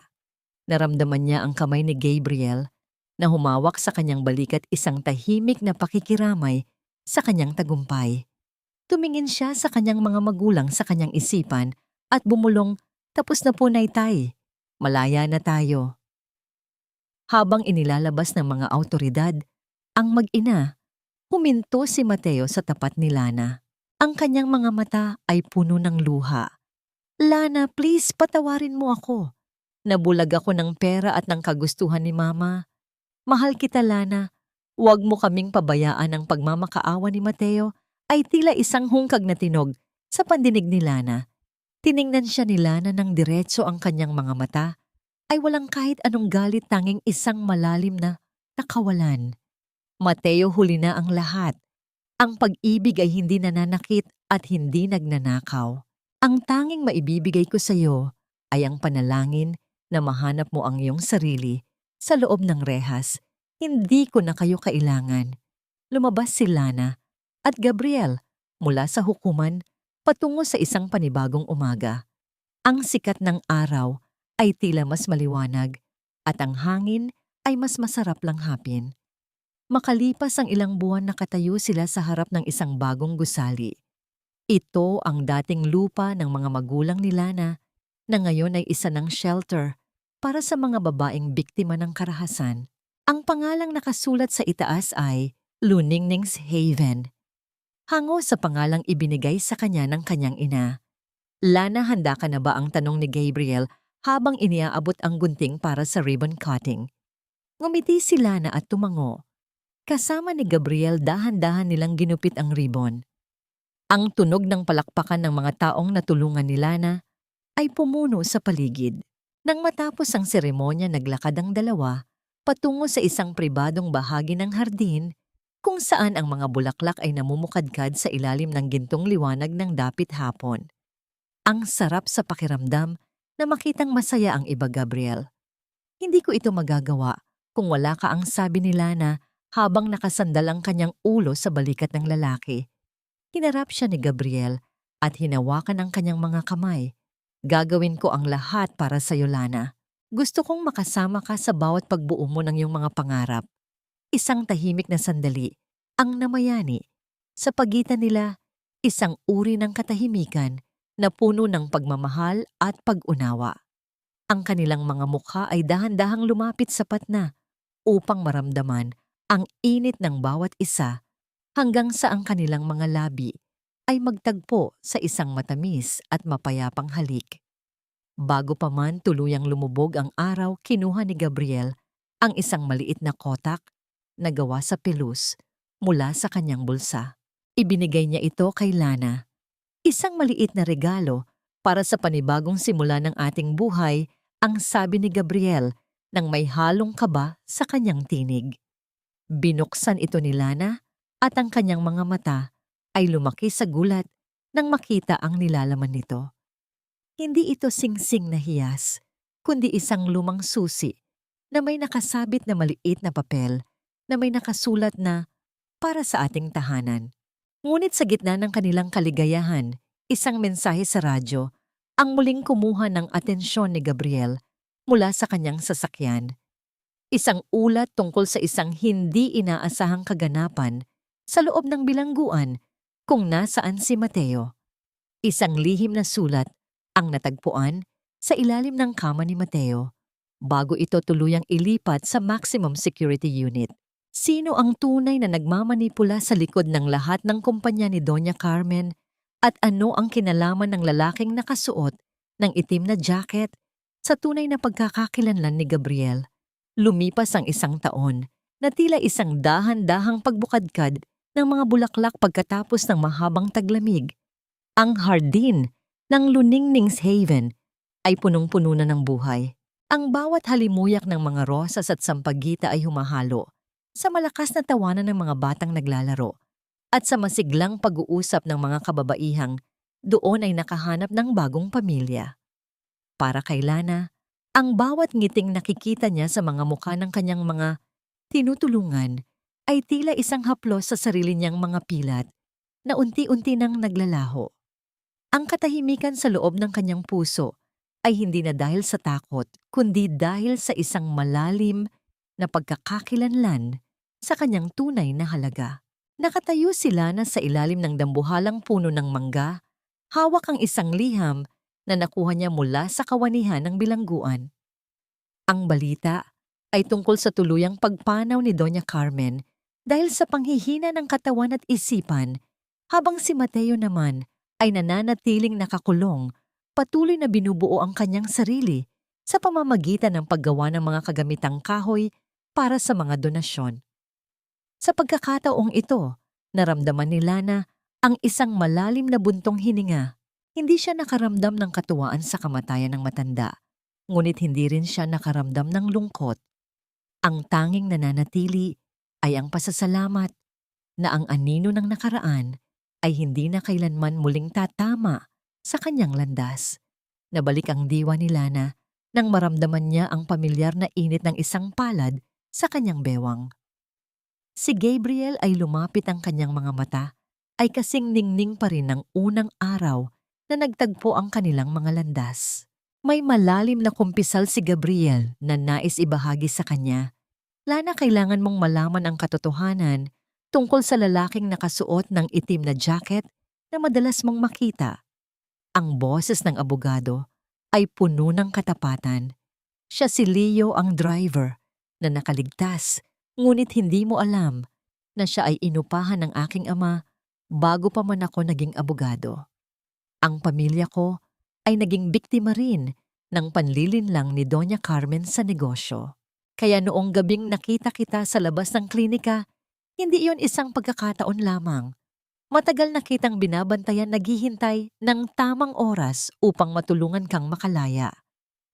Naramdaman niya ang kamay ni Gabriel na humawak sa kanyang balikat, isang tahimik na pakikiramay sa kanyang tagumpay. Tumingin siya sa kanyang mga magulang sa kanyang isipan at bumulong, "Tapos na po, Naytay. Malaya na tayo." Habang inilalabas ng mga awtoridad ang mag-ina, huminto si Mateo sa tapat ni Lana. Ang kanyang mga mata ay puno ng luha. "Lana, please patawarin mo ako. Nabulag ako ng pera at ng kagustuhan ni Mama. Mahal kita, Lana. Huwag mo kaming pabayaan." Ang pagmamakaawa ni Mateo ay tila isang hungkag na tinog sa pandinig ni Lana. Tiningnan siya ni Lana ng diretso, ang kanyang mga mata ay walang kahit anong galit, tanging isang malalim na nakawalan. "Mateo, huli na ang lahat. Ang pag-ibig ay hindi nananakit at hindi nagnanakaw. Ang tanging maibibigay ko sa iyo ay ang panalangin na mahanap mo ang iyong sarili sa loob ng rehas. Hindi ko na kayo kailangan." Lumabas si Lana at Gabriel mula sa hukuman patungo sa isang panibagong umaga. Ang sikat ng araw ay tila mas maliwanag at ang hangin ay mas masarap langhapin. Makalipas ang ilang buwan, nakatayo sila sa harap ng isang bagong gusali. Ito ang dating lupa ng mga magulang ni Lana na ngayon ay isa ng shelter para sa mga babaeng biktima ng karahasan. Ang pangalang nakasulat sa itaas ay Luningning's Haven. Hango sa pangalang ibinigay sa kanya ng kanyang ina. "Lana, handa ka na ba?" ang tanong ni Gabriel habang iniaabot ang gunting para sa ribbon cutting. Ngumiti si Lana at tumango. Kasama ni Gabriel, dahan-dahan nilang ginupit ang ribbon. Ang tunog ng palakpakan ng mga taong natulungan ni Lana ay pumuno sa paligid. Nang matapos ang seremonya, naglakad ang dalawa patungo sa isang pribadong bahagi ng hardin kung saan ang mga bulaklak ay namumukadkad sa ilalim ng gintong liwanag ng dapit hapon. Ang sarap sa pakiramdam na makitang masaya ang iba, Gabriel. "Hindi ko ito magagawa kung wala ka," ang sabi ni Lana habang nakasandal ang kanyang ulo sa balikat ng lalaki. Hinarap siya ni Gabriel at hinawakan ang kanyang mga kamay. "Gagawin ko ang lahat para sa iyo, Lana. Gusto kong makasama ka sa bawat pagbuo mo ng iyong mga pangarap." Isang tahimik na sandali ang namayani. Sa pagitan nila, isang uri ng katahimikan na puno ng pagmamahal at pag-unawa. Ang kanilang mga mukha ay dahan-dahang lumapit sapat na upang maramdaman ang init ng bawat isa, hanggang sa ang kanilang mga labi ay magtagpo sa isang matamis at mapayapang halik. Bago pa man tuluyang lumubog ang araw, kinuha ni Gabriel ang isang maliit na kotak na gawa sa pelus mula sa kanyang bulsa. Ibinigay niya ito kay Lana. "Isang maliit na regalo para sa panibagong simula ng ating buhay," ang sabi ni Gabriel nang may halong kaba sa kanyang tinig. Binuksan ito ni Lana at ang kanyang mga mata ay lumaki sa gulat nang makita ang nilalaman nito. Hindi ito singsing na hiyas, kundi isang lumang susi na may nakasabit na maliit na papel na may nakasulat na "Para sa ating tahanan." Ngunit sa gitna ng kanilang kaligayahan, isang mensahe sa radyo ang muling kumuha ng atensyon ni Gabriel mula sa kanyang sasakyan. Isang ulat tungkol sa isang hindi inaasahang kaganapan sa loob ng bilangguan kung nasaan si Mateo. Isang lihim na sulat ang natagpuan sa ilalim ng kama ni Mateo bago ito tuluyang ilipat sa maximum security unit. Sino ang tunay na nagmamanipula sa likod ng lahat ng kumpanya ni Doña Carmen at ano ang kinalaman ng lalaking nakasuot ng itim na jacket sa tunay na pagkakakilanlan ni Gabriel? Lumipas ang 1 taon na tila isang dahan-dahang pagbukadkad ng mga bulaklak pagkatapos ng mahabang taglamig. Ang hardin ng LuningningsHaven ay punong-puno na ng buhay. Ang bawat halimuyak ng mga rosas at sampagita ay humahalo sa malakas na tawanan ng mga batang naglalaro at sa masiglang pag-uusap ng mga kababaihang doon ay nakahanap ng bagong pamilya. Para kay Lana, ang bawat ngiting nakikita niya sa mga mukha ng kanyang mga tinutulungan ay tila isang haplos sa sarili niyang mga pilat na unti-unti nang naglalaho. Ang katahimikan sa loob ng kanyang puso ay hindi na dahil sa takot, kundi dahil sa isang malalim na pagkakakilanlan sa kanyang tunay na halaga. Nakatayo si Lana sa ilalim ng dambuhalang puno ng mangga, hawak ang isang liham na nakuha niya mula sa kawanihan ng bilangguan. Ang balita ay tungkol sa tuluyang pagpanaw ni Doña Carmen dahil sa panghihina ng katawan at isipan, habang si Mateo naman ay nananatiling nakakulong, patuloy na binubuo ang kanyang sarili sa pamamagitan ng paggawa ng mga kagamitang kahoy para sa mga donasyon. Sa pagkakataong ito, naramdaman ni Lana ang isang malalim na buntong hininga. Hindi siya nakaramdam ng katuwaan sa kamatayan ng matanda, ngunit hindi rin siya nakaramdam ng lungkot. Ang tanging nananatili ay ang pasasalamat na ang anino ng nakaraan ay hindi na kailanman muling tatama sa kanyang landas. Nabalik ang diwa ni Lana nang maramdaman niya ang pamilyar na init ng isang palad sa kanyang bewang. Si Gabriel ay lumapit, ang kanyang mga mata ay kasing ningning pa rin ng unang araw na nagtagpo ang kanilang mga landas. May malalim na kumpisal si Gabriel na nais ibahagi sa kanya. Lana, kailangan mong malaman ang katotohanan tungkol sa lalaking nakasuot ng itim na jacket na madalas mong makita. Ang boses ng abogado ay puno ng katapatan. Siya si Leo, ang driver, na nakaligtas, ngunit hindi mo alam na siya ay inupahan ng aking ama bago pa man ako naging abogado. Ang pamilya ko ay naging biktima rin ng panlilinlang ni Doña Carmen sa negosyo. Kaya noong gabing nakita kita sa labas ng klinika, hindi iyon isang pagkakataon lamang. Matagal na kitang binabantayan, naghihintay ng tamang oras upang matulungan kang makalaya.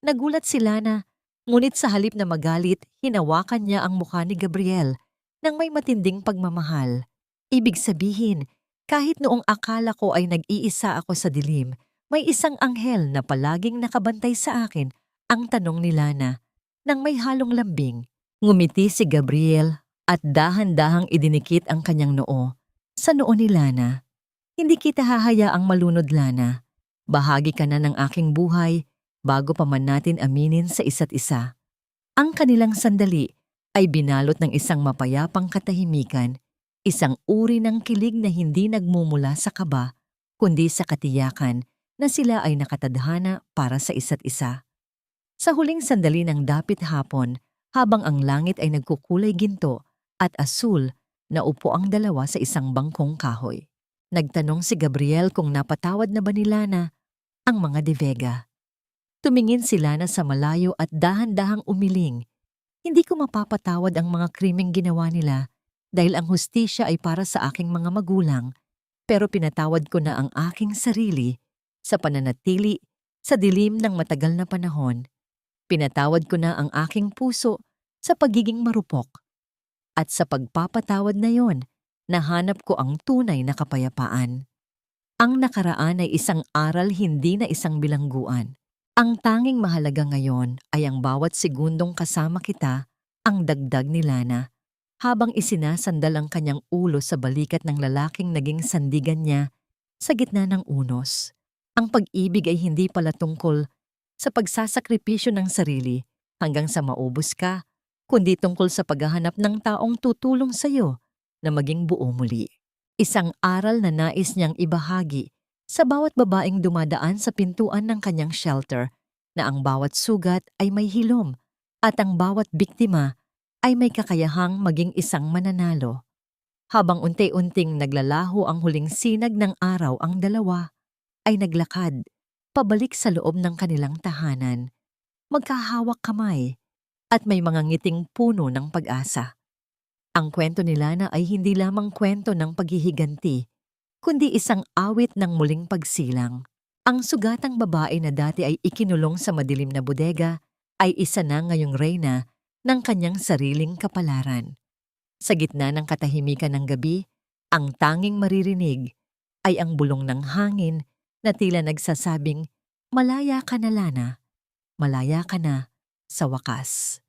Nagulat si Lana, ngunit sa halip na magalit, hinawakan niya ang mukha ni Gabriel nang may matinding pagmamahal. Ibig sabihin, kahit noong akala ko ay nag-iisa ako sa dilim, may isang anghel na palaging nakabantay sa akin, ang tanong ni Lana nang may halong lambing. Ngumiti si Gabriel at dahan-dahang idinikit ang kanyang noo sa noo ni Lana. Hindi kita hahayaang malunod, Lana. Bahagi ka na ng aking buhay bago pa man natin aminin sa isa't isa. Ang kanilang sandali ay binalot ng isang mapayapang katahimikan, isang uri ng kilig na hindi nagmumula sa kaba, kundi sa katiyakan na sila ay nakatadhana para sa isa't isa. Sa huling sandali ng dapit hapon, habang ang langit ay nagkukulay ginto at asul, naupo ang dalawa sa isang bangkong kahoy. Nagtanong si Gabriel kung napatawad na ba ni Lana ang mga De Vega. Tumingin si Lana sa malayo at dahan-dahang umiling. Hindi ko mapapatawad ang mga krimeng ginawa nila dahil ang hustisya ay para sa aking mga magulang, pero pinatawad ko na ang aking sarili sa pananatili sa dilim ng matagal na panahon. Pinatawad ko na ang aking puso sa pagiging marupok. At sa pagpapatawad na yon, nahanap ko ang tunay na kapayapaan. Ang nakaraan ay isang aral, hindi na isang bilangguan. Ang tanging mahalaga ngayon ay ang bawat segundong kasama kita, ang dagdag ni Lana, habang isinasandal ang kanyang ulo sa balikat ng lalaking naging sandigan niya sa gitna ng unos. Ang pag-ibig ay hindi pala tungkol sa pagsasakripisyo ng sarili hanggang sa maubos ka, kundi tungkol sa paghahanap ng taong tutulong sa iyo na maging buo muli. Isang aral na nais niyang ibahagi sa bawat babaeng dumadaan sa pintuan ng kanyang shelter na ang bawat sugat ay may hilom at ang bawat biktima ay may kakayahang maging isang mananalo. Habang unti-unting naglalaho ang huling sinag ng araw, ang dalawa ay naglakad pabalik sa loob ng kanilang tahanan, magkahawak kamay at may mga ngiting puno ng pag-asa. Ang kwento nila na ay hindi lamang kwento ng paghihiganti, kundi isang awit ng muling pagsilang. Ang sugatang babae na dati ay ikinulong sa madilim na bodega ay isa na ngayong reyna ng kanyang sariling kapalaran. Sa gitna ng katahimikan ng gabi, ang tanging maririnig ay ang bulong ng hangin na tila nagsasabing, "Malaya ka na, Lana. Malaya ka na sa wakas."